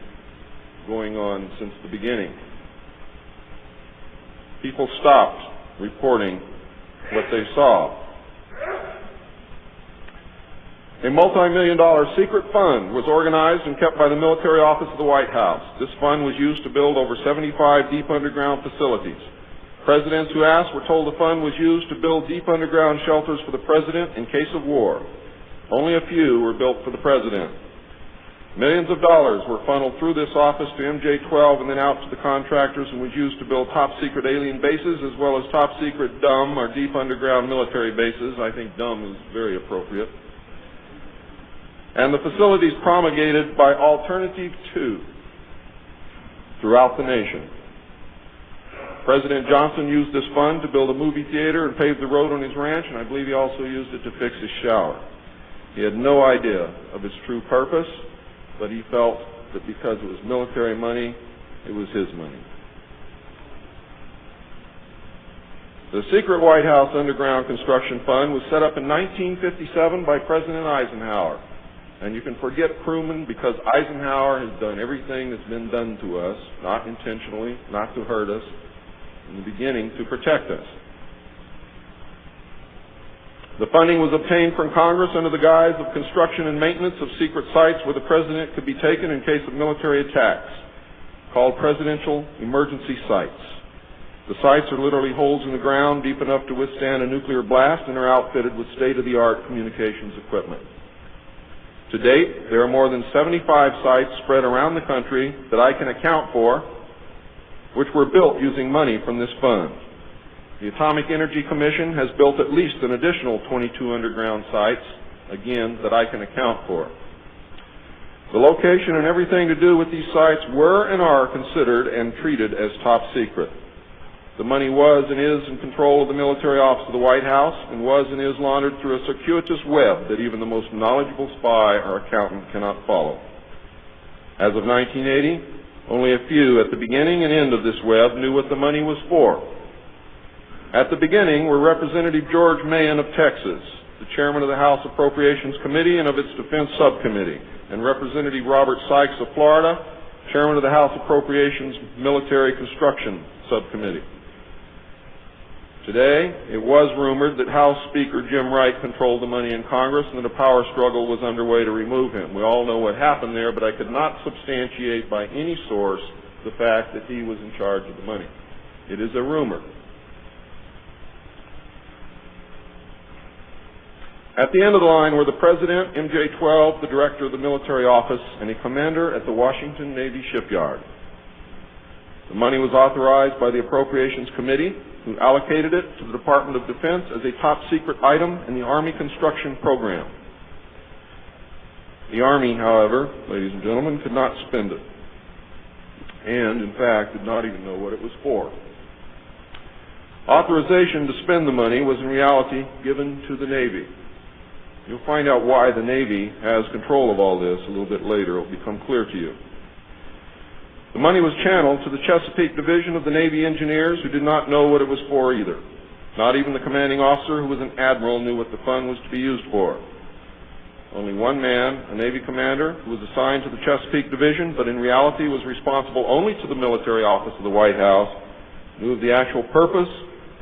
going on since the beginning. People stopped reporting what they saw. A multi-million-dollar secret fund was organized and kept by the military office of the White House. This fund was used to build over 75 deep underground facilities. Presidents who asked were told the fund was used to build deep underground shelters for the president in case of war. Only a few were built for the president. Millions of dollars were funneled through this office to MJ-12 and then out to the contractors, and was used to build top-secret alien bases as well as top-secret dumb or deep underground military bases. I think dumb is very appropriate. And the facilities promulgated by Alternative 2 throughout the nation. President Johnson used this fund to build a movie theater and pave the road on his ranch, and I believe he also used it to fix his shower. He had no idea of its true purpose, but he felt that because it was military money, it was his money. The secret White House underground construction fund was set up in 1957 by President Eisenhower. And you can forget Truman because Eisenhower has done everything that's been done to us, not intentionally, not to hurt us, in the beginning to protect us. The funding was obtained from Congress under the guise of construction and maintenance of secret sites where the president could be taken in case of military attacks, called presidential emergency sites. The sites are literally holes in the ground deep enough to withstand a nuclear blast and are outfitted with state-of-the-art communications equipment. To date, there are more than 75 sites spread around the country that I can account for, which were built using money from this fund. The Atomic Energy Commission has built at least an additional 22 underground sites, again, that I can account for. The location and everything to do with these sites were and are considered and treated as top secret. The money was and is in control of the military office of the White House and was and is laundered through a circuitous web that even the most knowledgeable spy or accountant cannot follow. As of 1980, only a few at the beginning and end of this web knew what the money was for. At the beginning were Representative George Mahan of Texas, the chairman of the House Appropriations Committee and of its Defense Subcommittee, and Representative Robert Sykes of Florida, chairman of the House Appropriations Military Construction Subcommittee. Today, it was rumored that House Speaker Jim Wright controlled the money in Congress and that a power struggle was underway to remove him. We all know what happened there, but I could not substantiate by any source the fact that he was in charge of the money. It is a rumor. At the end of the line were the President, MJ-12, the Director of the Military Office, and a commander at the Washington Navy Shipyard. The money was authorized by the Appropriations Committee, who allocated it to the Department of Defense as a top-secret item in the Army construction program. The Army, however, ladies and gentlemen, could not spend it, and, in fact, did not even know what it was for. Authorization to spend the money was in reality given to the Navy. You'll find out why the Navy has control of all this a little bit later. It will become clear to you. The money was channeled to the Chesapeake Division of the Navy Engineers, who did not know what it was for either. Not even the commanding officer, who was an admiral, knew what the fund was to be used for. Only one man, a Navy commander, who was assigned to the Chesapeake Division, but in reality was responsible only to the military office of the White House, knew of the actual purpose,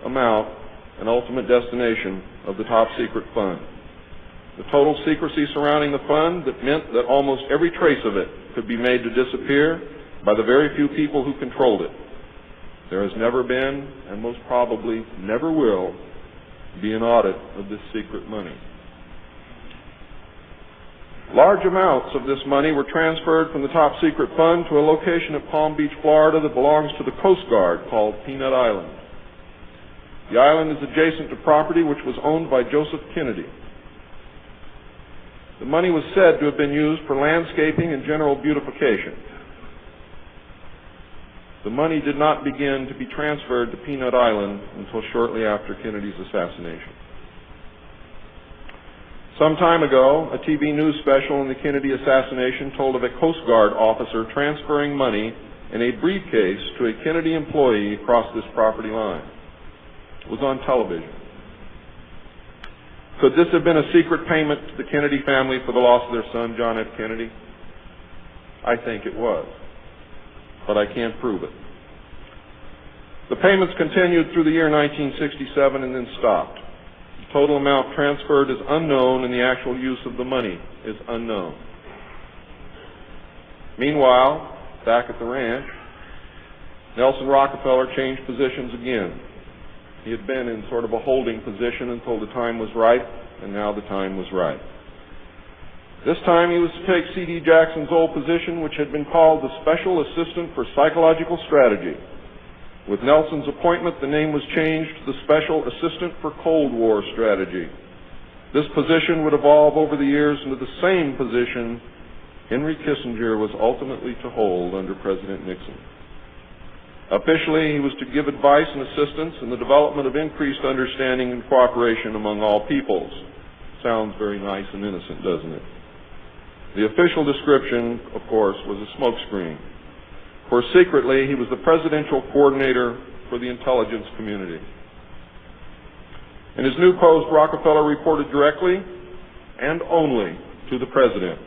amount, and ultimate destination of the top-secret fund. The total secrecy surrounding the fund that meant that almost every trace of it could be made to disappear by the very few people who controlled it. There has never been, and most probably never will, be an audit of this secret money. Large amounts of this money were transferred from the top secret fund to a location at Palm Beach, Florida that belongs to the Coast Guard called Peanut Island. The island is adjacent to property which was owned by Joseph Kennedy. The money was said to have been used for landscaping and general beautification. The money did not begin to be transferred to Peanut Island until shortly after Kennedy's assassination. Some time ago, a TV news special on the Kennedy assassination told of a Coast Guard officer transferring money in a briefcase to a Kennedy employee across this property line. It was on television. Could this have been a secret payment to the Kennedy family for the loss of their son, John F. Kennedy? I think it was, but I can't prove it. The payments continued through the year 1967 and then stopped. The total amount transferred is unknown and the actual use of the money is unknown. Meanwhile, back at the ranch, Nelson Rockefeller changed positions again. He had been in sort of a holding position until the time was right, and now the time was right. This time he was to take C.D. Jackson's old position, which had been called the Special Assistant for Psychological Strategy. With Nelson's appointment, the name was changed to the Special Assistant for Cold War Strategy. This position would evolve over the years into the same position Henry Kissinger was ultimately to hold under President Nixon. Officially, he was to give advice and assistance in the development of increased understanding and cooperation among all peoples. Sounds very nice and innocent, doesn't it? The official description, of course, was a smokescreen. For secretly, he was the presidential coordinator for the intelligence community. In his new post, Rockefeller reported directly and only to the President.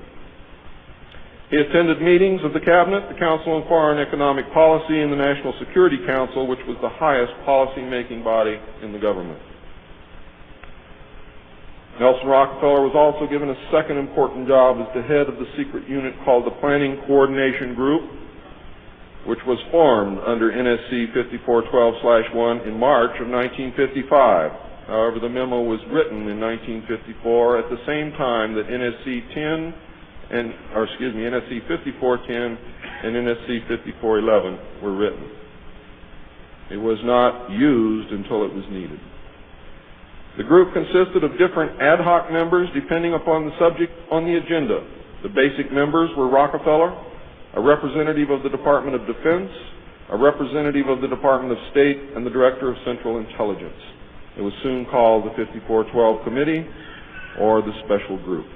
He attended meetings of the Cabinet, the Council on Foreign Economic Policy, and the National Security Council, which was the highest policy-making body in the government. Nelson Rockefeller was also given a second important job as the head of the secret unit called the Planning Coordination Group, which was formed under NSC 5412/1 in March of 1955. However, the memo was written in 1954 at the same time that NSC 5410 and NSC 5411 were written. It was not used until it was needed. The group consisted of different ad hoc members depending upon the subject on the agenda. The basic members were Rockefeller, a representative of the Department of Defense, a representative of the Department of State, and the Director of Central Intelligence. It was soon called the 5412 Committee or the Special Group.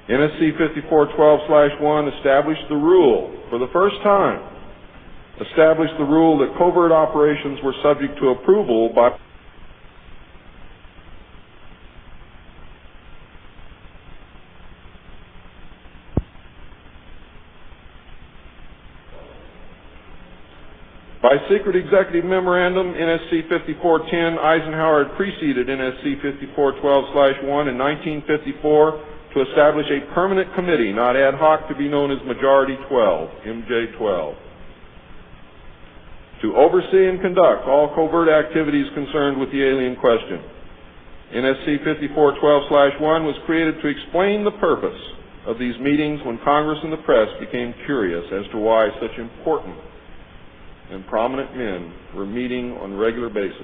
NSC 5412/1 established the rule, for the first time, established the rule that covert operations were subject to approval by secret executive memorandum, NSC 5410, Eisenhower had preceded NSC 5412/1 in 1954 to establish a permanent committee, not ad hoc, to be known as Majority 12, MJ12, to oversee and conduct all covert activities concerned with the alien question. NSC 5412/1 was created to explain the purpose of these meetings when Congress and the press became curious as to why such important and prominent men were meeting on a regular basis.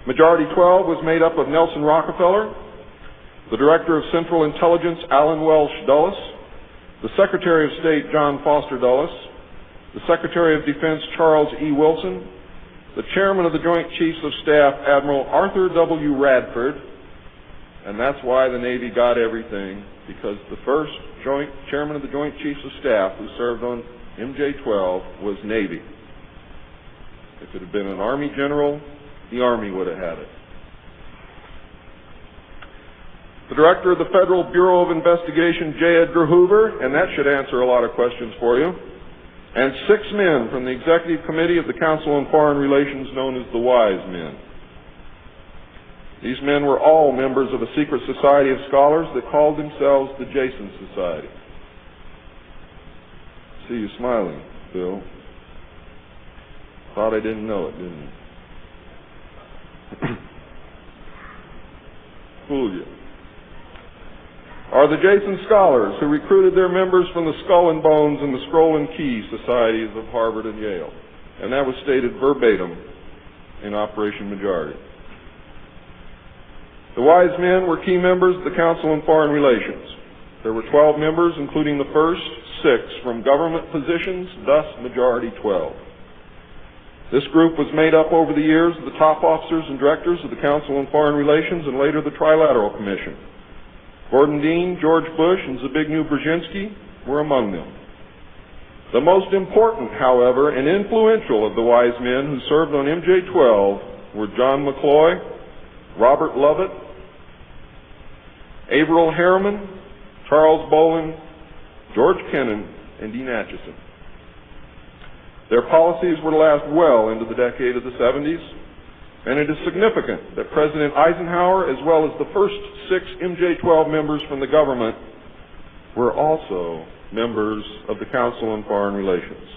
Majority 12 was made up of Nelson Rockefeller, the Director of Central Intelligence, Allen Welsh Dulles, the Secretary of State, John Foster Dulles, the Secretary of Defense, Charles E. Wilson, the Chairman of the Joint Chiefs of Staff, Admiral Arthur W. Radford, and that's why the Navy got everything, because the first Chairman of the Joint Chiefs of Staff who served on MJ-12 was Navy. If it had been an Army general, the Army would have had it. The Director of the Federal Bureau of Investigation, J. Edgar Hoover, and that should answer a lot of questions for you, and 6 men from the Executive Committee of the Council on Foreign Relations known as the Wise Men. These men were all members of a secret society of scholars that called themselves the Jason Society. See you smiling, Bill. Thought I didn't know it, didn't you? Fooled you. Are the Jason Scholars who recruited their members from the Skull and Bones and the Scroll and Key societies of Harvard and Yale. And that was stated verbatim in Operation Majority. The Wise Men were key members of the Council on Foreign Relations. There were 12 members, including the first 6 from government positions, thus Majority 12. This group was made up over the years of the top officers and directors of the Council on Foreign Relations and later the Trilateral Commission. Gordon Dean, George Bush, and Zbigniew Brzezinski were among them. The most important, however, and influential of the Wise Men who served on MJ-12 were John McCloy, Robert Lovett, Averill Harriman, Charles Bolin, George Kennan, and Dean Acheson. Their policies were to last well into the decade of the 70s, and it is significant that President Eisenhower, as well as the first 6 MJ-12 members from the government, were also members of the Council on Foreign Relations.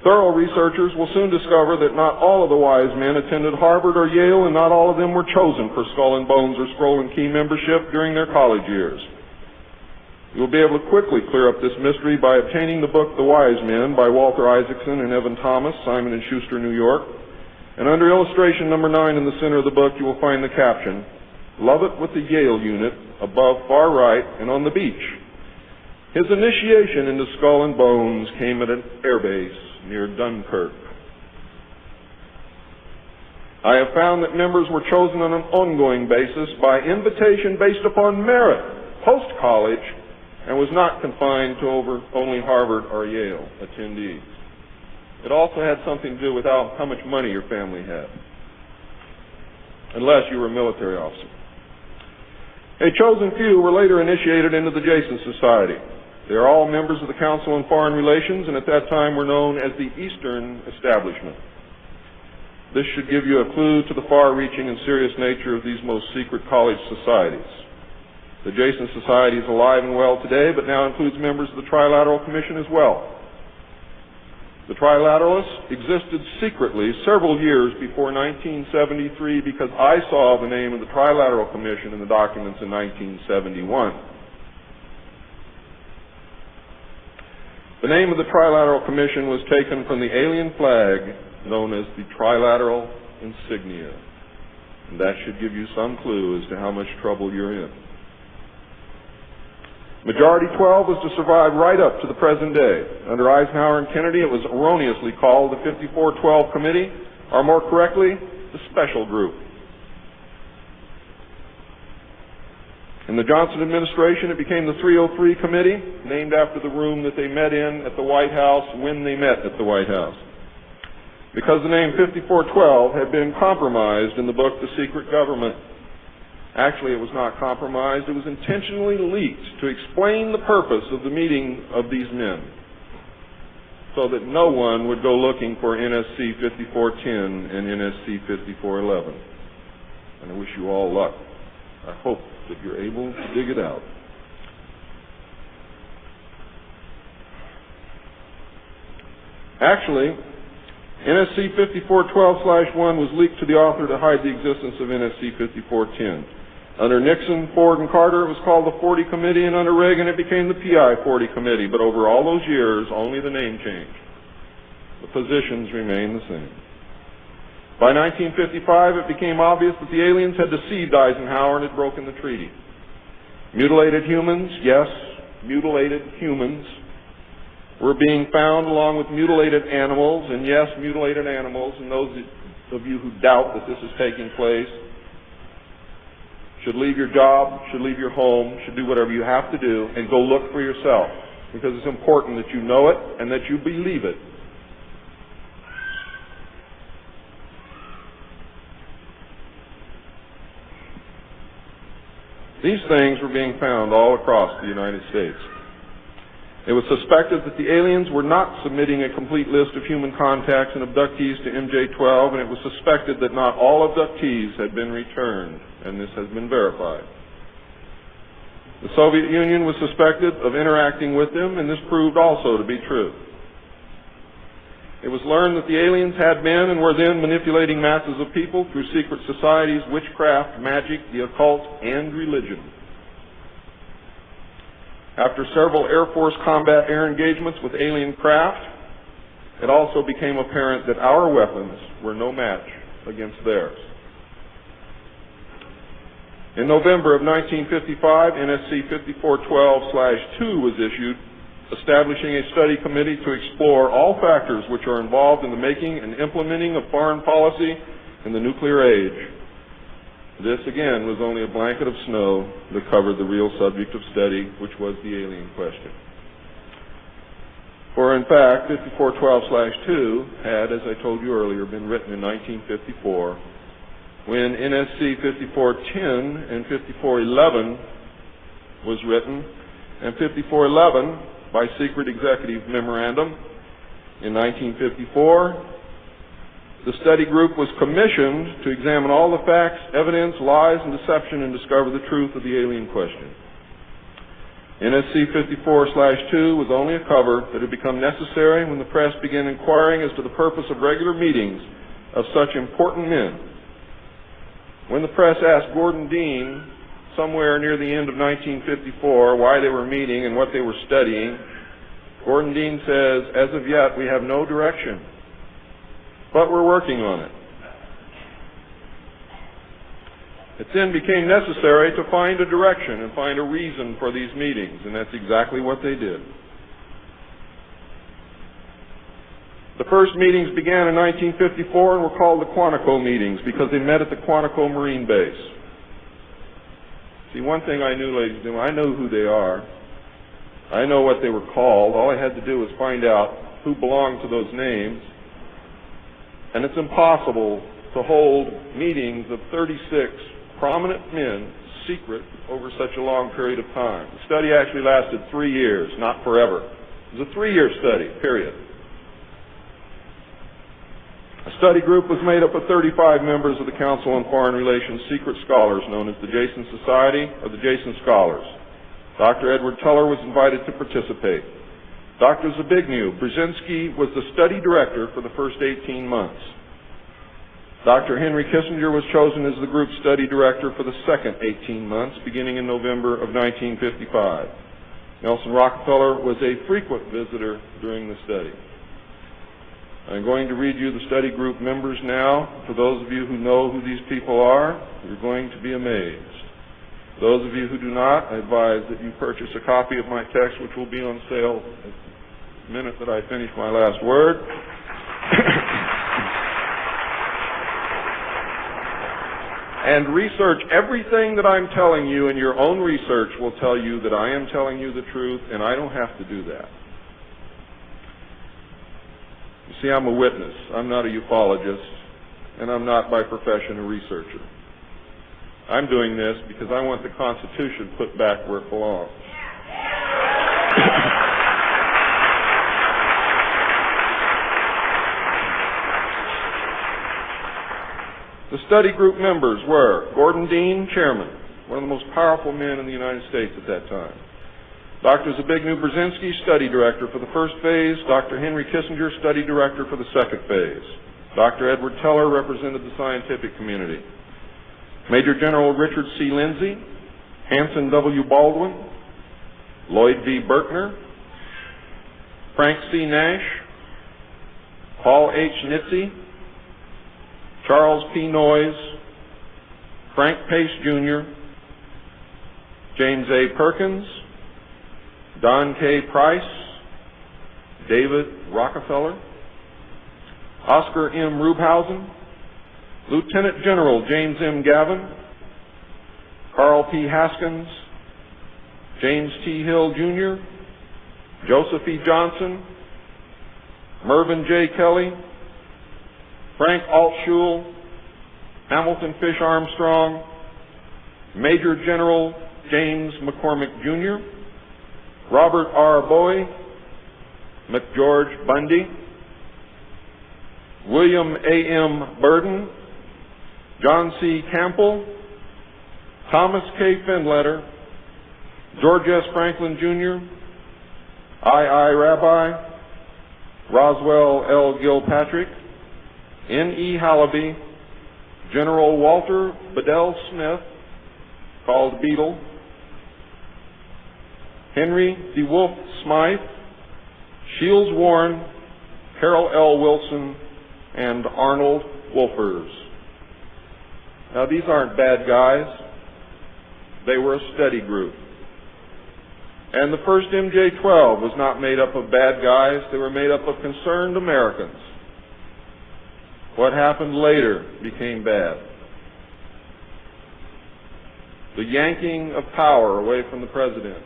Thorough researchers will soon discover that not all of the Wise Men attended Harvard or Yale, and not all of them were chosen for Skull and Bones or Scroll and Key membership during their college years. You'll be able to quickly clear up this mystery by obtaining the book The Wise Men by Walter Isaacson and Evan Thomas, Simon & Schuster, New York. And under illustration number 9 in the center of the book, you will find the caption, "Lovett with the Yale unit, above far right and on the beach. His initiation into Skull and Bones came at an airbase near Dunkirk." I have found that members were chosen on an ongoing basis by invitation based upon merit, post-college, and was not confined to only Harvard or Yale attendees. It also had something to do with how much money your family had, unless you were a military officer. A chosen few were later initiated into the Jason Society. They are all members of the Council on Foreign Relations, and at that time were known as the Eastern Establishment. This should give you a clue to the far-reaching and serious nature of these most secret college societies. The Jason Society is alive and well today, but now includes members of the Trilateral Commission as well. The Trilateralists existed secretly several years before 1973 because I saw the name of the Trilateral Commission in the documents in 1971. The name of the Trilateral Commission was taken from the alien flag known as the Trilateral Insignia. And that should give you some clue as to how much trouble you're in. Majority 12 was to survive right up to the present day. Under Eisenhower and Kennedy, it was erroneously called the 5412 Committee, or more correctly, the Special Group. In the Johnson administration, it became the 303 Committee, named after the room that they met in at the White House when they met at the White House. Because the name 5412 had been compromised in the book The Secret Government. Actually, it was not compromised. It was intentionally leaked to explain the purpose of the meeting of these men so that no one would go looking for NSC 5410 and NSC 5411. And I wish you all luck. I hope that you're able to dig it out. Actually, NSC 5412/1 was leaked to the author to hide the existence of NSC 5410. Under Nixon, Ford, and Carter, it was called the 40 Committee, and under Reagan, it became the PI 40 Committee. But over all those years, only the name changed. The positions remained the same. By 1955, it became obvious that the aliens had deceived Eisenhower and had broken the treaty. Mutilated humans, yes, mutilated humans, were being found along with mutilated animals, and yes, mutilated animals, and those of you who doubt that this is taking place should leave your job, should leave your home, should do whatever you have to do, and go look for yourself, because it's important that you know it and that you believe it. These things were being found all across the United States. It was suspected that the aliens were not submitting a complete list of human contacts and abductees to MJ-12, and it was suspected that not all abductees had been returned, and this has been verified. The Soviet Union was suspected of interacting with them, and this proved also to be true. It was learned that the aliens had been and were then manipulating masses of people through secret societies, witchcraft, magic, the occult, and religion. After several Air Force combat air engagements with alien craft, it also became apparent that our weapons were no match against theirs. In November of 1955, NSC 5412/2 was issued, establishing a study committee to explore all factors which are involved in the making and implementing of foreign policy in the nuclear age. This, again, was only a blanket of snow that covered the real subject of study, which was the alien question. For, in fact, 5412/2 had, as I told you earlier, been written in 1954, when NSC 5410 and 5411 was written, and 5411 by secret executive memorandum in 1954. The study group was commissioned to examine all the facts, evidence, lies, and deception and discover the truth of the alien question. NSC 54/2 was only a cover that had become necessary when the press began inquiring as to the purpose of regular meetings of such important men. When the press asked Gordon Dean, somewhere near the end of 1954, why they were meeting and what they were studying, Gordon Dean says, "As of yet, we have no direction, but we're working on it." It then became necessary to find a direction and find a reason for these meetings, and that's exactly what they did. The first meetings began in 1954 and were called the Quantico meetings because they met at the Quantico Marine Base. See, one thing I knew, ladies and gentlemen, I know who they are. I know what they were called. All I had to do was find out who belonged to those names and it's impossible to hold meetings of 36 prominent men secret over such a long period of time. The study actually lasted 3 years, not forever. It was a 3-year study, period. A study group was made up of 35 members of the Council on Foreign Relations secret scholars known as the Jason Society or the Jason Scholars. Dr. Edward Teller was invited to participate. Dr. Zbigniew Brzezinski was the study director for the first 18 months. Dr. Henry Kissinger was chosen as the group study director for the second 18 months, beginning in November of 1955. Nelson Rockefeller was a frequent visitor during the study. I'm going to read you the study group members now. For those of you who know who these people are, you're going to be amazed. Those of you who do not, I advise that you purchase a copy of my text, which will be on sale the minute that I finish my last word. And research everything that I'm telling you, and your own research will tell you that I am telling you the truth, and I don't have to do that. You see, I'm a witness. I'm not a ufologist, and I'm not by profession a researcher. I'm doing this because I want the Constitution put back where it belongs. The study group members were Gordon Dean, chairman, one of the most powerful men in the United States at that time. Dr. Zbigniew Brzezinski, study director for the first phase. Dr. Henry Kissinger, study director for the second phase. Dr. Edward Teller represented the scientific community. Major General Richard C. Lindsay, Hanson W. Baldwin, Lloyd V. Berkner, Frank C. Nash, Paul H. Nitze, Charles P. Noyes, Frank Pace Jr., James A. Perkins, Don K. Price, David Rockefeller, Oscar M. Rubhausen, Lieutenant General James M. Gavin, Carl P. Haskins, James T. Hill Jr., Joseph E. Johnson, Mervyn J. Kelly, Frank Altschul, Hamilton Fish Armstrong, Major General James McCormick Jr., Robert R. Bowie, McGeorge Bundy, William A. M. Burden, John C. Campbell, Thomas K. Findletter, George S. Franklin Jr., I. Rabbi, Roswell L. Gilpatrick, N. E. Hallaby, General Walter Bedell Smith, called Beetle, Henry DeWolf Smythe, Shields Warren, Carol L. Wilson, and Arnold Wolfers. Now, these aren't bad guys. They were a study group. And the first MJ-12 was not made up of bad guys. They were made up of concerned Americans. What happened later became bad. The yanking of power away from the president,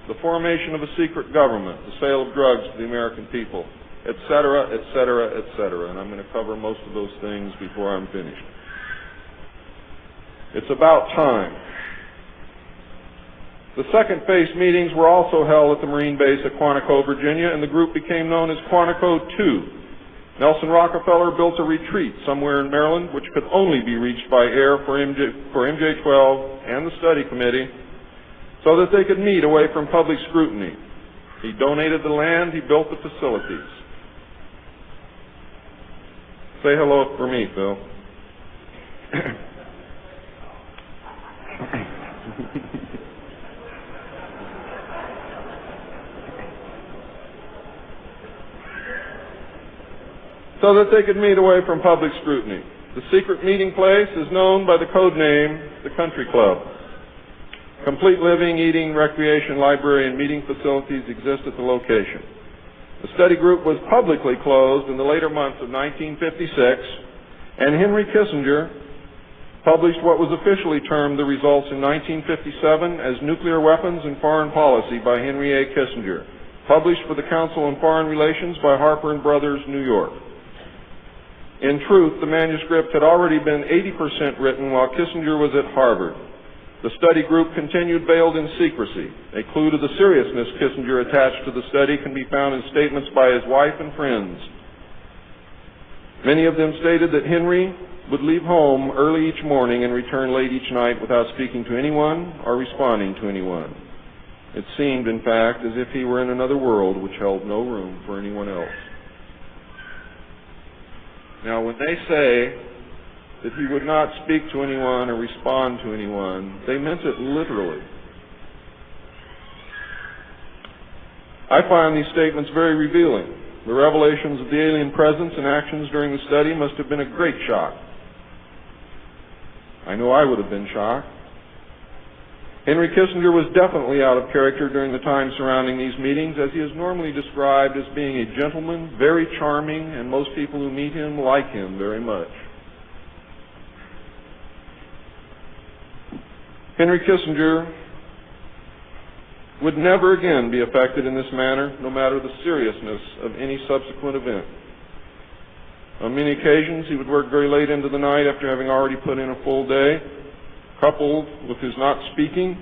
the formation of a secret government, the sale of drugs to the American people, etc., etc., etc. And I'm going to cover most of those things before I'm finished. It's about time. The second phase meetings were also held at the Marine base at Quantico, Virginia, and the group became known as Quantico II. Nelson Rockefeller built a retreat somewhere in Maryland, which could only be reached by air for MJ-12 and the study committee, so that they could meet away from public scrutiny. He donated the land, he built the facilities. Say hello for me, Phil. So that they could meet away from public scrutiny. The secret meeting place is known by the code name, the Country Club. Complete living, eating, recreation, library, and meeting facilities exist at the location. The study group was publicly closed in the later months of 1956, and Henry Kissinger published what was officially termed the results in 1957 as Nuclear Weapons and Foreign Policy by Henry A. Kissinger, published for the Council on Foreign Relations by Harper & Brothers, New York. In truth, the manuscript had already been 80% written while Kissinger was at Harvard. The study group continued veiled in secrecy. A clue to the seriousness Kissinger attached to the study can be found in statements by his wife and friends. Many of them stated that Henry would leave home early each morning and return late each night without speaking to anyone or responding to anyone. It seemed, in fact, as if he were in another world which held no room for anyone else. Now, when they say that he would not speak to anyone or respond to anyone, they meant it literally. I find these statements very revealing. The revelations of the alien presence and actions during the study must have been a great shock. I know I would have been shocked. Henry Kissinger was definitely out of character during the time surrounding these meetings, as he is normally described as being a gentleman, very charming, and most people who meet him like him very much. Henry Kissinger would never again be affected in this manner, no matter the seriousness of any subsequent event. On many occasions, he would work very late into the night after having already put in a full day. Coupled with his not speaking,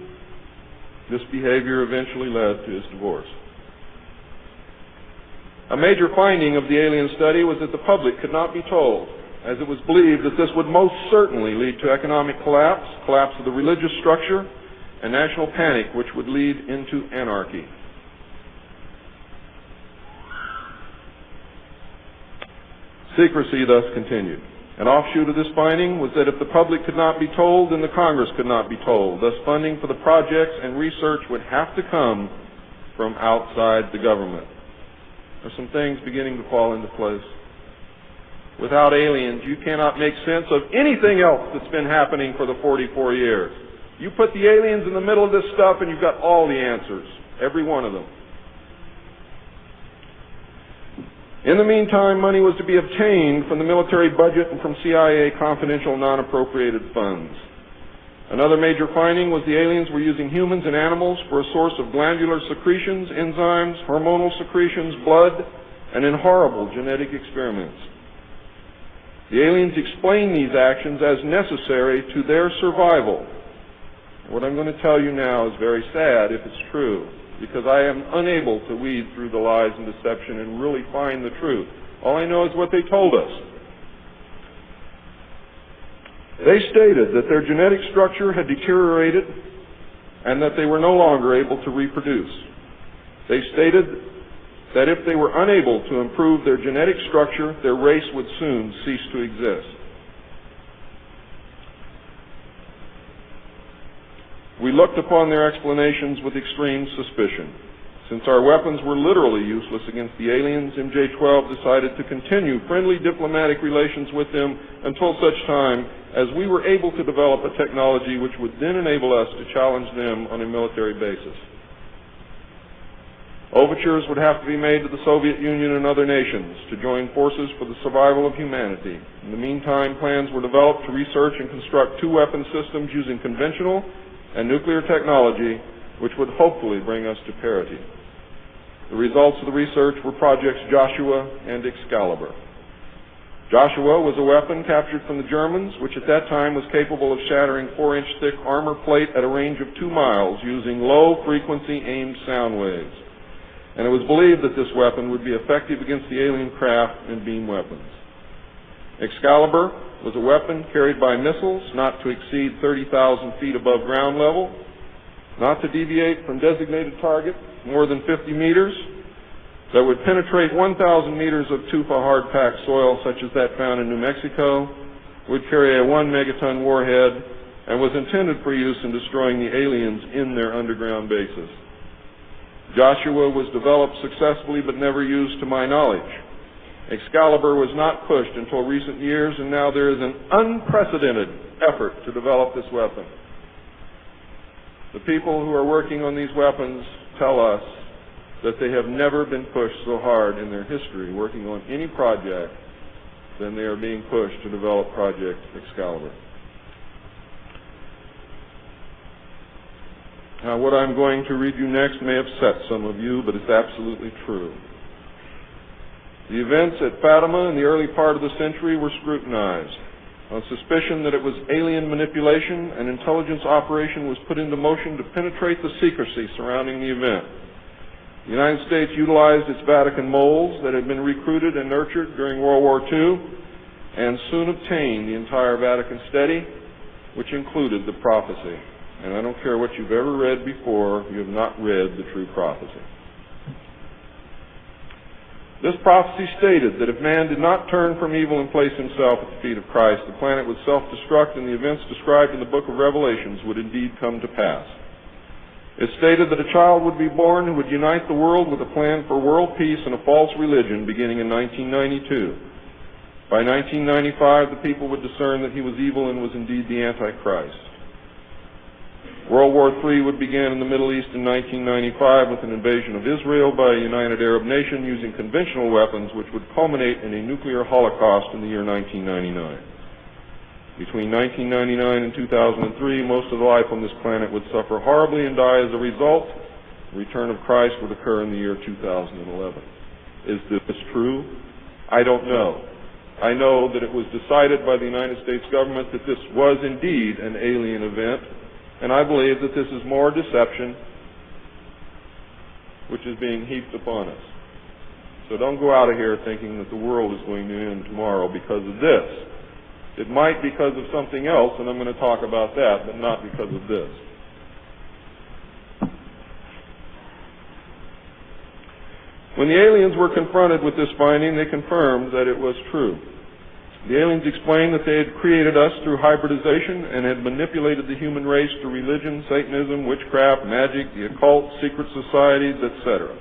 this behavior eventually led to his divorce. A major finding of the alien study was that the public could not be told, as it was believed that this would most certainly lead to economic collapse of the religious structure, and national panic, which would lead into anarchy. Secrecy thus continued. An offshoot of this finding was that if the public could not be told, then the Congress could not be told. Thus, funding for the projects and research would have to come from outside the government. There are some things beginning to fall into place. Without aliens, you cannot make sense of anything else that's been happening for the 44 years. You put the aliens in the middle of this stuff and you've got all the answers, every one of them. In the meantime, money was to be obtained from the military budget and from CIA confidential non-appropriated funds. Another major finding was the aliens were using humans and animals for a source of glandular secretions, enzymes, hormonal secretions, blood, and in horrible genetic experiments. The aliens explained these actions as necessary to their survival. What I'm going to tell you now is very sad if it's true, because I am unable to weed through the lies and deception and really find the truth. All I know is what they told us. They stated that their genetic structure had deteriorated and that they were no longer able to reproduce. They stated that if they were unable to improve their genetic structure, their race would soon cease to exist. We looked upon their explanations with extreme suspicion. Since our weapons were literally useless against the aliens, MJ-12 decided to continue friendly diplomatic relations with them until such time as we were able to develop a technology which would then enable us to challenge them on a military basis. Overtures would have to be made to the Soviet Union and other nations to join forces for the survival of humanity. In the meantime, plans were developed to research and construct two weapon systems using conventional and nuclear technology, which would hopefully bring us to parity. The results of the research were projects Joshua and Excalibur. Joshua was a weapon captured from the Germans, which at that time was capable of shattering 4-inch thick armor plate at a range of 2 miles using low-frequency aimed sound waves. And it was believed that this weapon would be effective against the alien craft and beam weapons. Excalibur was a weapon carried by missiles not to exceed 30,000 feet above ground level, not to deviate from designated target more than 50 meters, that would penetrate 1,000 meters of tufa hard-packed soil such as that found in New Mexico, would carry a 1 megaton warhead, and was intended for use in destroying the aliens in their underground bases. Joshua was developed successfully but never used to my knowledge. Excalibur was not pushed until recent years, and now there is an unprecedented effort to develop this weapon. The people who are working on these weapons tell us that they have never been pushed so hard in their history working on any project than they are being pushed to develop Project Excalibur. Now, what I'm going to read you next may upset some of you, but it's absolutely true. The events at Fatima in the early part of the century were scrutinized. On suspicion that it was alien manipulation, an intelligence operation was put into motion to penetrate the secrecy surrounding the event. The United States utilized its Vatican moles that had been recruited and nurtured during World War II and soon obtained the entire Vatican study, which included the prophecy. And I don't care what you've ever read before, you have not read the true prophecy. This prophecy stated that if man did not turn from evil and place himself at the feet of Christ, the planet would self-destruct and the events described in the book of Revelations would indeed come to pass. It stated that a child would be born who would unite the world with a plan for world peace and a false religion beginning in 1992. By 1995, the people would discern that he was evil and was indeed the Antichrist. World War III would begin in the Middle East in 1995 with an invasion of Israel by a united Arab nation using conventional weapons, which would culminate in a nuclear holocaust in the year 1999. Between 1999 and 2003, most of the life on this planet would suffer horribly and die as a result. The return of Christ would occur in the year 2011. Is this true? I don't know. I know that it was decided by the United States government that this was indeed an alien event, and I believe that this is more deception which is being heaped upon us. So don't go out of here thinking that the world is going to end tomorrow because of this. It might because of something else, and I'm going to talk about that, but not because of this. When the aliens were confronted with this finding, they confirmed that it was true. The aliens explained that they had created us through hybridization and had manipulated the human race through religion, Satanism, witchcraft, magic, the occult, secret societies, etc.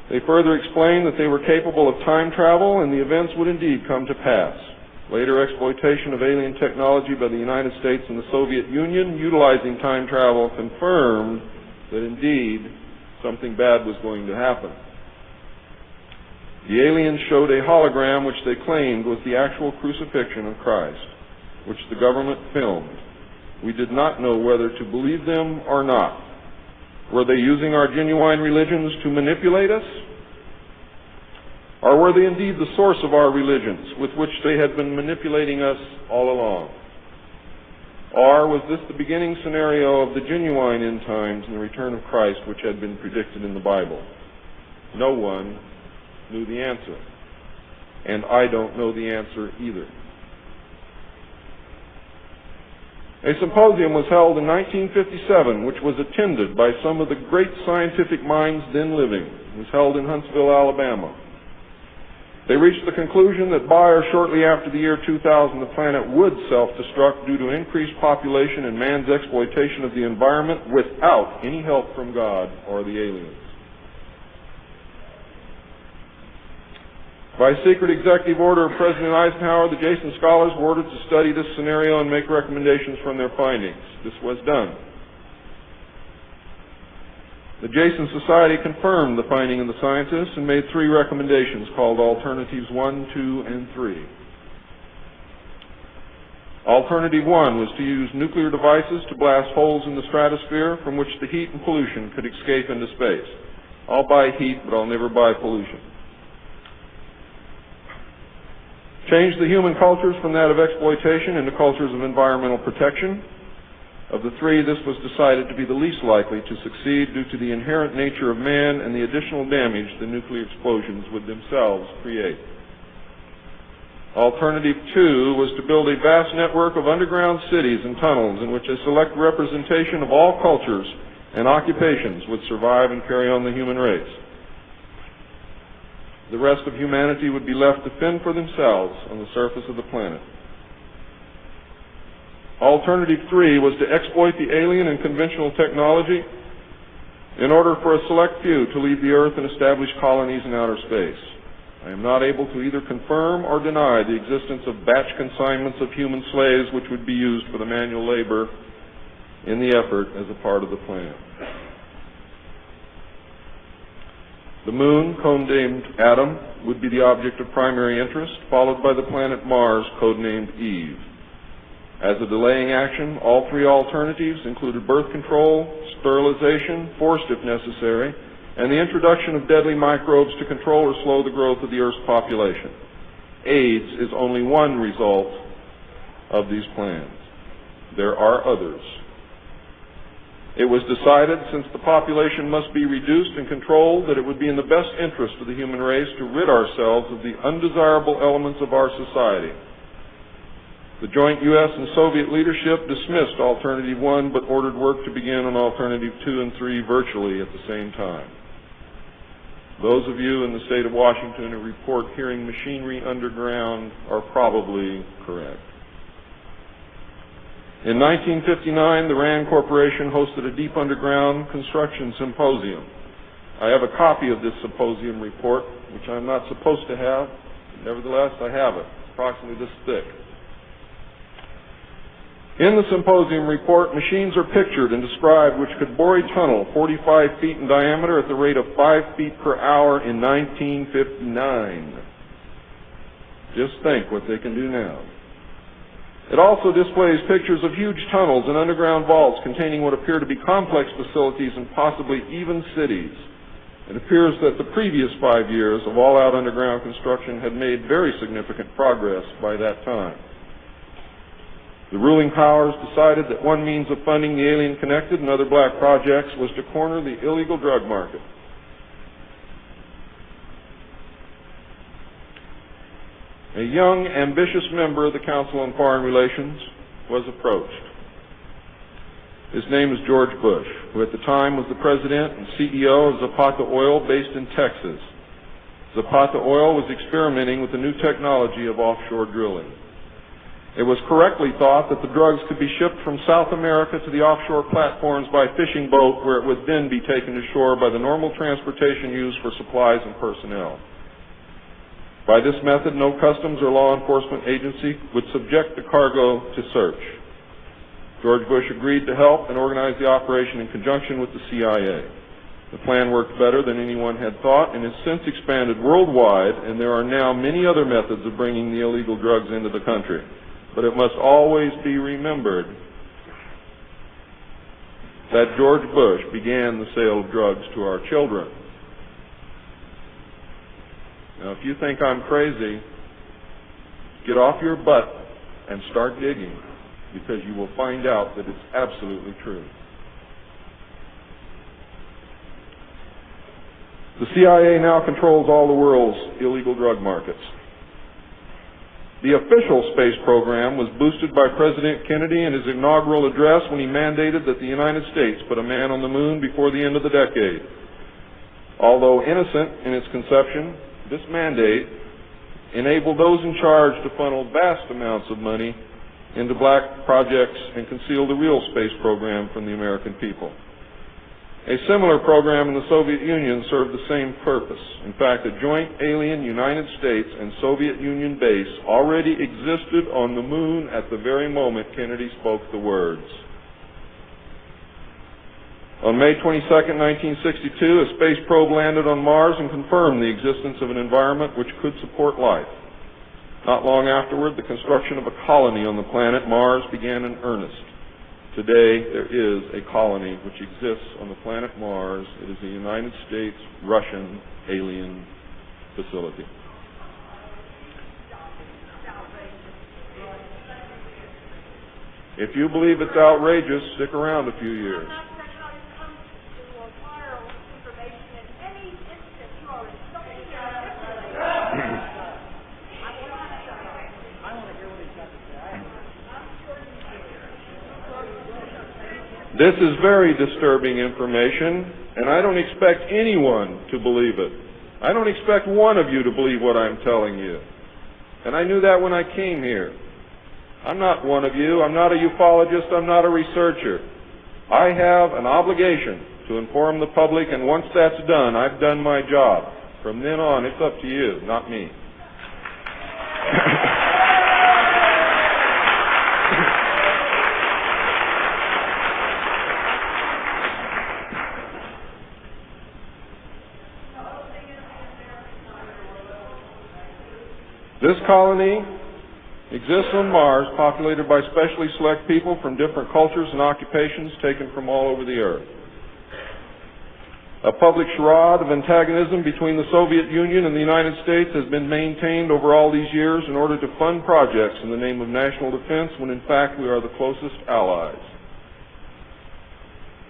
They further explained that they were capable of time travel and the events would indeed come to pass. Later exploitation of alien technology by the United States and the Soviet Union utilizing time travel confirmed that indeed something bad was going to happen. The aliens showed a hologram which they claimed was the actual crucifixion of Christ, which the government filmed. We did not know whether to believe them or not. Were they using our genuine religions to manipulate us? Or were they indeed the source of our religions with which they had been manipulating us all along? Or was this the beginning scenario of the genuine end times and the return of Christ which had been predicted in the Bible? No one knew the answer, and I don't know the answer either. A symposium was held in 1957, which was attended by some of the great scientific minds then living. It was held in Huntsville, Alabama. They reached the conclusion that by or shortly after the year 2000, the planet would self-destruct due to increased population and man's exploitation of the environment without any help from God or the aliens. By secret executive order of President Eisenhower, the Jason scholars were ordered to study this scenario and make recommendations from their findings. This was done. The Jason Society confirmed the finding of the scientists and made 3 recommendations called Alternatives 1, 2, and 3. Alternative 1 was to use nuclear devices to blast holes in the stratosphere from which the heat and pollution could escape into space. I'll buy heat, but I'll never buy pollution. Change the human cultures from that of exploitation into cultures of environmental protection. Of the 3, this was decided to be the least likely to succeed due to the inherent nature of man and the additional damage the nuclear explosions would themselves create. Alternative 2 was to build a vast network of underground cities and tunnels in which a select representation of all cultures and occupations would survive and carry on the human race. The rest of humanity would be left to fend for themselves on the surface of the planet. Alternative 3 was to exploit the alien and conventional technology in order for a select few to leave the Earth and establish colonies in outer space. I am not able to either confirm or deny the existence of batch consignments of human slaves which would be used for the manual labor in the effort as a part of the plan. The moon, codenamed Adam, would be the object of primary interest, followed by the planet Mars, codenamed Eve. As a delaying action, all 3 alternatives included birth control, sterilization, forced if necessary, and the introduction of deadly microbes to control or slow the growth of the Earth's population. AIDS is only one result of these plans. There are others. It was decided, since the population must be reduced and controlled, that it would be in the best interest of the human race to rid ourselves of the undesirable elements of our society. The joint U.S. and Soviet leadership dismissed Alternative 1, but ordered work to begin on Alternative 2 and 3 virtually at the same time. Those of you in the state of Washington who report hearing machinery underground are probably correct. In 1959, the RAND Corporation hosted a deep underground construction symposium. I have a copy of this symposium report, which I'm not supposed to have. Nevertheless, I have it. It's approximately this thick. In the symposium report, machines are pictured and described which could bore a tunnel 45 feet in diameter at the rate of 5 feet per hour in 1959. Just think what they can do now. It also displays pictures of huge tunnels and underground vaults containing what appear to be complex facilities and possibly even cities. It appears that the previous 5 years of all-out underground construction had made very significant progress by that time. The ruling powers decided that one means of funding the alien-connected and other black projects was to corner the illegal drug market. A young, ambitious member of the Council on Foreign Relations was approached. His name is George Bush, who at the time was the president and CEO of Zapata Oil based in Texas. Zapata Oil was experimenting with the new technology of offshore drilling. It was correctly thought that the drugs could be shipped from South America to the offshore platforms by fishing boat, where it would then be taken to shore by the normal transportation used for supplies and personnel. By this method, no customs or law enforcement agency would subject the cargo to search. George Bush agreed to help and organize the operation in conjunction with the CIA. The plan worked better than anyone had thought and has since expanded worldwide, and there are now many other methods of bringing the illegal drugs into the country. But it must always be remembered that George Bush began the sale of drugs to our children. Now, if you think I'm crazy, get off your butt and start digging, because you will find out that it's absolutely true. The CIA now controls all the world's illegal drug markets. The official space program was boosted by President Kennedy in his inaugural address when he mandated that the United States put a man on the moon before the end of the decade. Although innocent in its conception, this mandate enabled those in charge to funnel vast amounts of money into black projects and conceal the real space program from the American people. A similar program in the Soviet Union served the same purpose. In fact, a joint alien United States and Soviet Union base already existed on the moon at the very moment Kennedy spoke the words. On May 22, 1962, a space probe landed on Mars and confirmed the existence of an environment which could support life. Not long afterward, the construction of a colony on the planet Mars began in earnest. Today, there is a colony which exists on the planet Mars. It is a United States-Russian alien facility. If you believe it's outrageous, stick around a few years. This is very disturbing information, and I don't expect anyone to believe it. I don't expect one of you to believe what I'm telling you. And I knew that when I came here. I'm not one of you. I'm not a ufologist. I'm not a researcher. I have an obligation to inform the public, and once that's done, I've done my job. From then on, it's up to you, not me. This colony exists on Mars, populated by specially select people from different cultures and occupations taken from all over the Earth. A public charade of antagonism between the Soviet Union and the United States has been maintained over all these years in order to fund projects in the name of national defense when in fact we are the closest allies.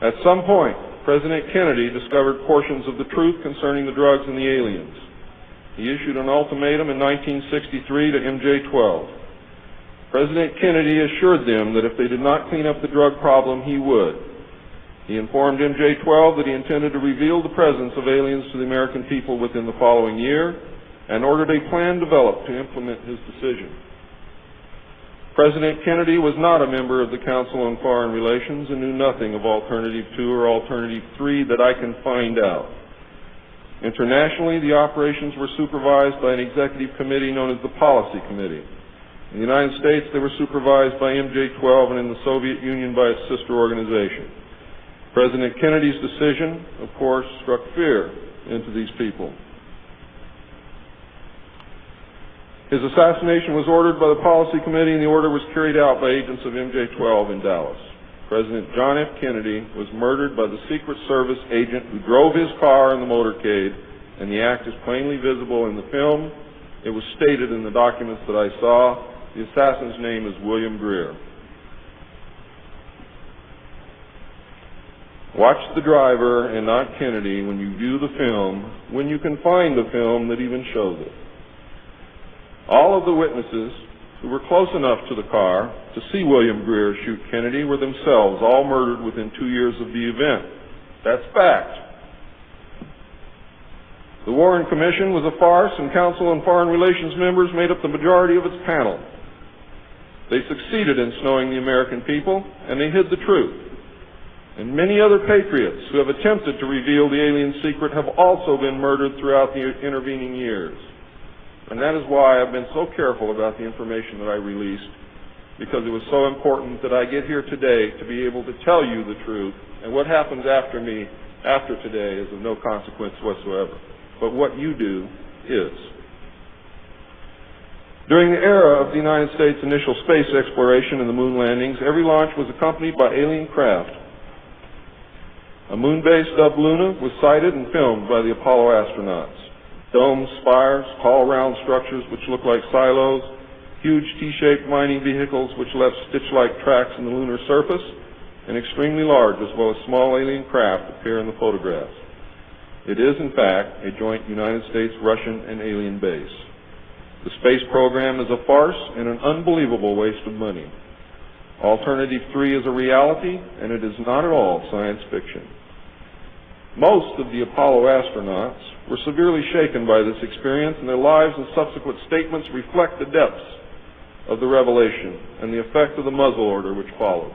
At some point, President Kennedy discovered portions of the truth concerning the drugs and the aliens. He issued an ultimatum in 1963 to MJ-12. President Kennedy assured them that if they did not clean up the drug problem, he would. He informed MJ-12 that he intended to reveal the presence of aliens to the American people within the following year and ordered a plan developed to implement his decision. President Kennedy was not a member of the Council on Foreign Relations and knew nothing of Alternative 2 or Alternative 3 that I can find out. Internationally, the operations were supervised by an executive committee known as the Policy Committee. In the United States, they were supervised by MJ-12 and in the Soviet Union by its sister organization. President Kennedy's decision, of course, struck fear into these people. His assassination was ordered by the Policy Committee, and the order was carried out by agents of MJ-12 in Dallas. President John F. Kennedy was murdered by the Secret Service agent who drove his car in the motorcade, and the act is plainly visible in the film. It was stated in the documents that I saw. The assassin's name is William Greer. Watch the driver and not Kennedy when you view the film, when you can find a film that even shows it. All of the witnesses who were close enough to the car to see William Greer shoot Kennedy were themselves all murdered within 2 years of the event. That's fact. The Warren Commission was a farce, and Council on Foreign Relations members made up the majority of its panel. They succeeded in snowing the American people, and they hid the truth. And many other patriots who have attempted to reveal the alien secret have also been murdered throughout the intervening years. And that is why I've been so careful about the information that I released, because it was so important that I get here today to be able to tell you the truth, and what happens after me, after today, is of no consequence whatsoever. But what you do is. During the era of the United States' initial space exploration and the moon landings, every launch was accompanied by alien craft. A moon base dubbed Luna was sighted and filmed by the Apollo astronauts. Domes, spires, tall round structures which look like silos, huge T-shaped mining vehicles which left stitch-like tracks in the lunar surface, and extremely large as well as small alien craft appear in the photographs. It is, in fact, a joint United States, Russian, and alien base. The space program is a farce and an unbelievable waste of money. Alternative 3 is a reality, and it is not at all science fiction. Most of the Apollo astronauts were severely shaken by this experience, and their lives and subsequent statements reflect the depths of the revelation and the effect of the muzzle order which followed.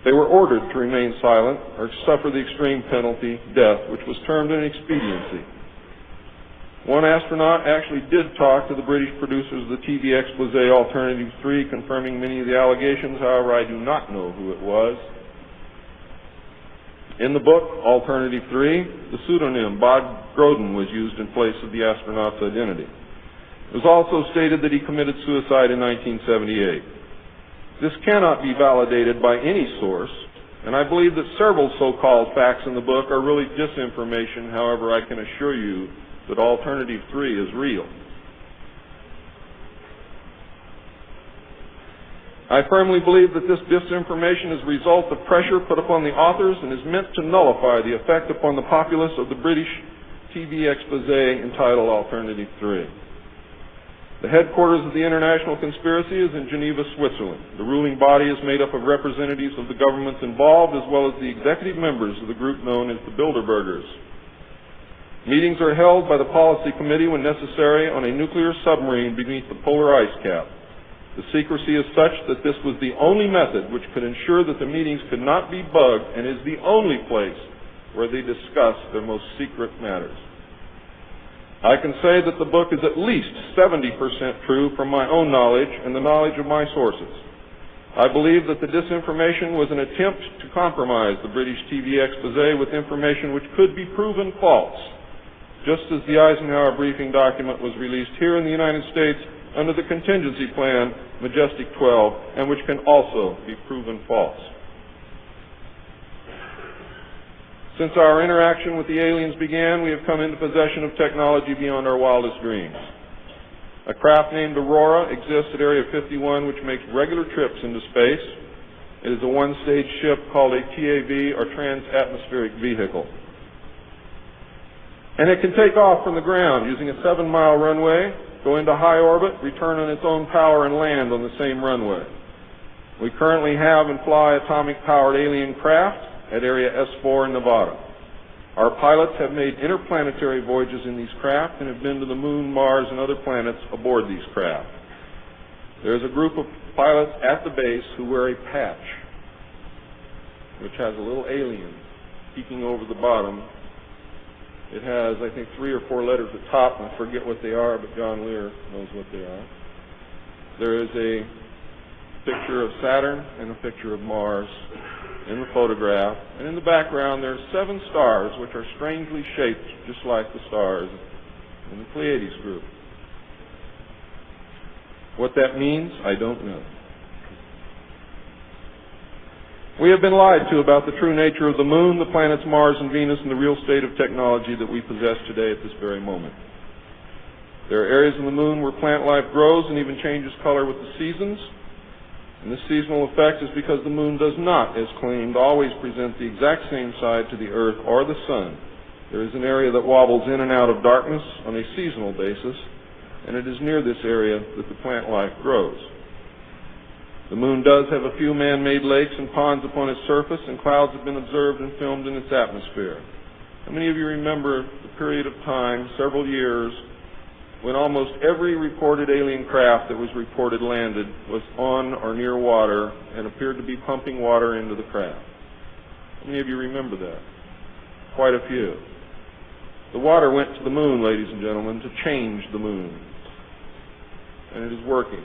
They were ordered to remain silent or suffer the extreme penalty, death, which was termed an expediency. One astronaut actually did talk to the British producers of the TV expose Alternative 3, confirming many of the allegations. However, I do not know who it was. In the book, Alternative 3, the pseudonym Bob Groden was used in place of the astronaut's identity. It was also stated that he committed suicide in 1978. This cannot be validated by any source, and I believe that several so-called facts in the book are really disinformation. However, I can assure you that Alternative 3 is real. I firmly believe that this disinformation is a result of pressure put upon the authors and is meant to nullify the effect upon the populace of the British TV expose entitled Alternative 3. The headquarters of the international conspiracy is in Geneva, Switzerland. The ruling body is made up of representatives of the governments involved as well as the executive members of the group known as the Bilderbergers. Meetings are held by the Policy Committee when necessary on a nuclear submarine beneath the polar ice cap. The secrecy is such that this was the only method which could ensure that the meetings could not be bugged and is the only place where they discuss their most secret matters. I can say that the book is at least 70% true from my own knowledge and the knowledge of my sources. I believe that the disinformation was an attempt to compromise the British TV expose with information which could be proven false, just as the Eisenhower briefing document was released here in the United States under the contingency plan Majestic 12, and which can also be proven false. Since our interaction with the aliens began, we have come into possession of technology beyond our wildest dreams. A craft named Aurora exists at Area 51, which makes regular trips into space. It is a one-stage ship called a TAV, or Trans-Atmospheric Vehicle. And it can take off from the ground using a 7-mile runway, go into high orbit, return on its own power, and land on the same runway. We currently have and fly atomic-powered alien craft at Area S4 in Nevada. Our pilots have made interplanetary voyages in these craft and have been to the Moon, Mars, and other planets aboard these craft. There is a group of pilots at the base who wear a patch, which has a little alien peeking over the bottom. It has, I think, 3 or 4 letters at the top, and I forget what they are, but John Lear knows what they are. There is a picture of Saturn and a picture of Mars in the photograph, and in the background there are 7 stars which are strangely shaped just like the stars in the Pleiades group. What that means, I don't know. We have been lied to about the true nature of the Moon, the planets Mars and Venus, and the real state of technology that we possess today at this very moment. There are areas of the Moon where plant life grows and even changes color with the seasons. And this seasonal effect is because the Moon does not, as claimed, always present the exact same side to the Earth or the Sun. There is an area that wobbles in and out of darkness on a seasonal basis, and it is near this area that the plant life grows. The Moon does have a few man-made lakes and ponds upon its surface, and clouds have been observed and filmed in its atmosphere. How many of you remember the period of time, several years, when almost every reported alien craft that was reported landed was on or near water and appeared to be pumping water into the craft? How many of you remember that? Quite a few. The water went to the Moon, ladies and gentlemen, to change the Moon. And it is working.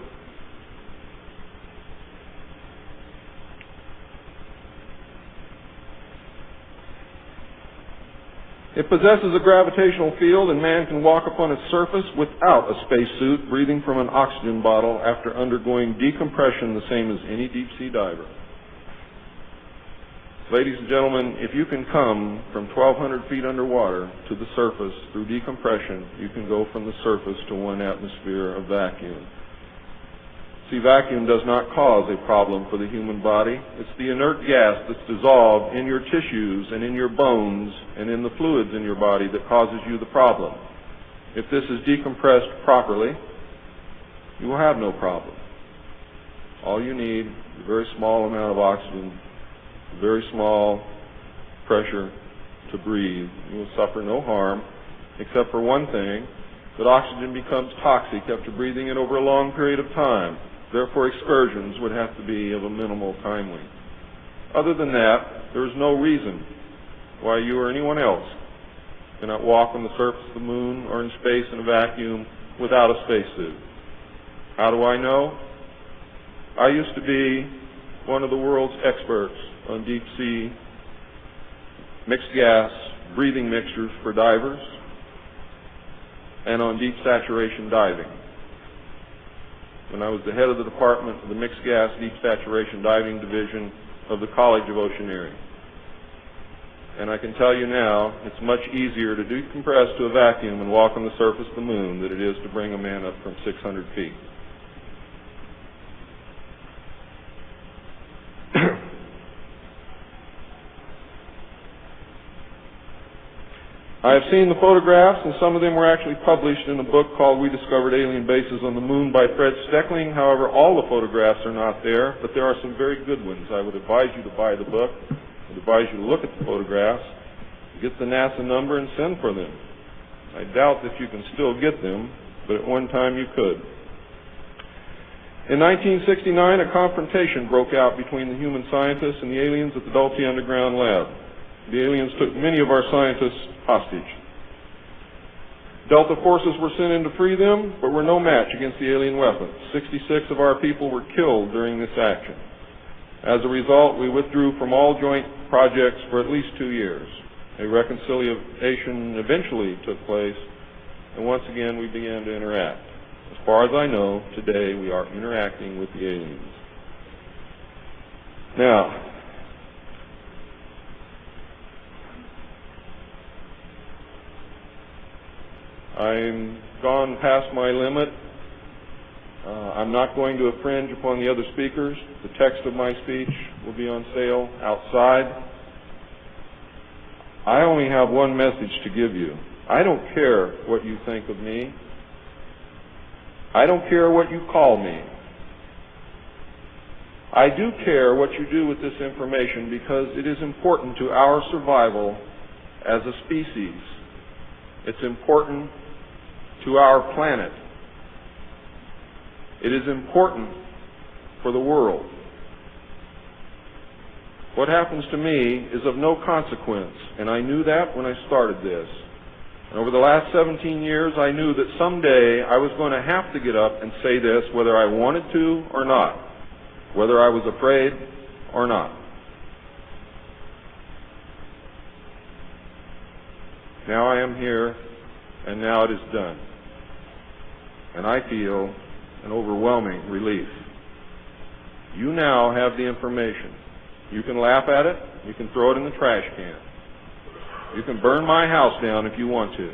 It possesses a gravitational field, and man can walk upon its surface without a spacesuit, breathing from an oxygen bottle after undergoing decompression the same as any deep-sea diver. Ladies and gentlemen, if you can come from 1,200 feet underwater to the surface through decompression, you can go from the surface to 1 atmosphere of vacuum. See, vacuum does not cause a problem for the human body. It's the inert gas that's dissolved in your tissues and in your bones and in the fluids in your body that causes you the problem. If this is decompressed properly, you will have no problem. All you need is a very small amount of oxygen, a very small pressure to breathe. You will suffer no harm, except for one thing, that oxygen becomes toxic after breathing it over a long period of time. Therefore, excursions would have to be of a minimal time length. Other than that, there is no reason why you or anyone else cannot walk on the surface of the Moon or in space in a vacuum without a spacesuit. How do I know? I used to be one of the world's experts on deep-sea mixed gas breathing mixtures for divers and on deep saturation diving. When I was the head of the department of the Mixed Gas Deep Saturation Diving Division of the College of Oceaneering. And I can tell you now, it's much easier to decompress to a vacuum and walk on the surface of the Moon than it is to bring a man up from 600 feet. I have seen the photographs, and some of them were actually published in a book called We Discovered Alien Bases on the Moon by Fred Steckling. However, all the photographs are not there, but there are some very good ones. I would advise you to buy the book. I would advise you to look at the photographs, get the NASA number, and send for them. I doubt that you can still get them, but at one time you could. In 1969, a confrontation broke out between the human scientists and the aliens at the Dulce Underground Lab. The aliens took many of our scientists hostage. Delta forces were sent in to free them, but were no match against the alien weapons. 66 of our people were killed during this action. As a result, we withdrew from all joint projects for at least 2 years. A reconciliation eventually took place, and once again we began to interact. As far as I know, today we are interacting with the aliens. Now, I'm gone past my limit. I'm not going to infringe upon the other speakers. The text of my speech will be on sale outside. I only have one message to give you. I don't care what you think of me. I don't care what you call me. I do care what you do with this information because it is important to our survival as a species. It's important to our planet. It is important for the world. What happens to me is of no consequence, and I knew that when I started this. And over the last 17 years, I knew that someday I was going to have to get up and say this, whether I wanted to or not, whether I was afraid or not. Now I am here, and now it is done. And I feel an overwhelming relief. You now have the information. You can laugh at it. You can throw it in the trash can. You can burn my house down if you want to.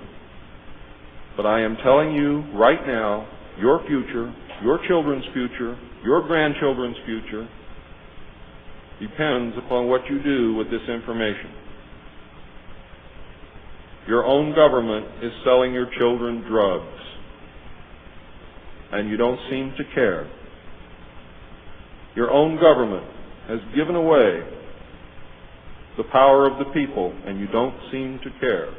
But I am telling you right now, your future, your children's future, your grandchildren's future depends upon what you do with this information. Your own government is selling your children drugs, and you don't seem to care. Your own government has given away the power of the people, and you don't seem to care.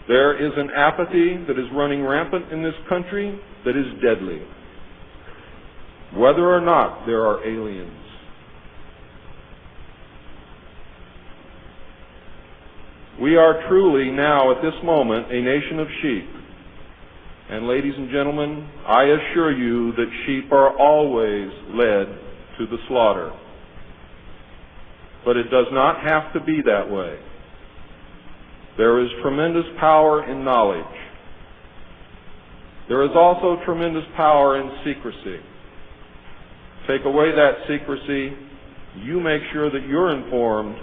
There is an apathy that is running rampant in this country that is deadly, whether or not there are aliens. We are truly now, at this moment, a nation of sheep. And ladies and gentlemen, I assure you that sheep are always led to the slaughter. But it does not have to be that way. There is tremendous power in knowledge. There is also tremendous power in secrecy. Take away that secrecy, you make sure that you're informed,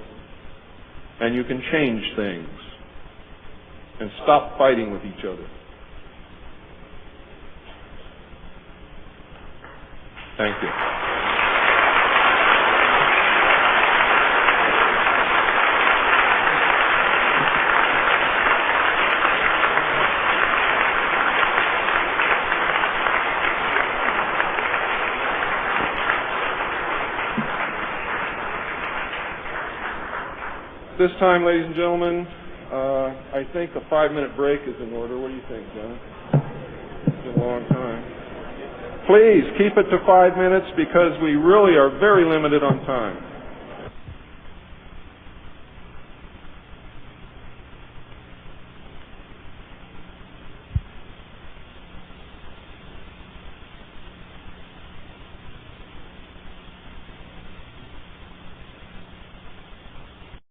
and you can change things and stop fighting with each other. Thank you. This time, ladies and gentlemen, I think a 5-minute break is in order. What do you think, John? It's been a long time. Please keep it to 5 minutes because we really are very limited on time.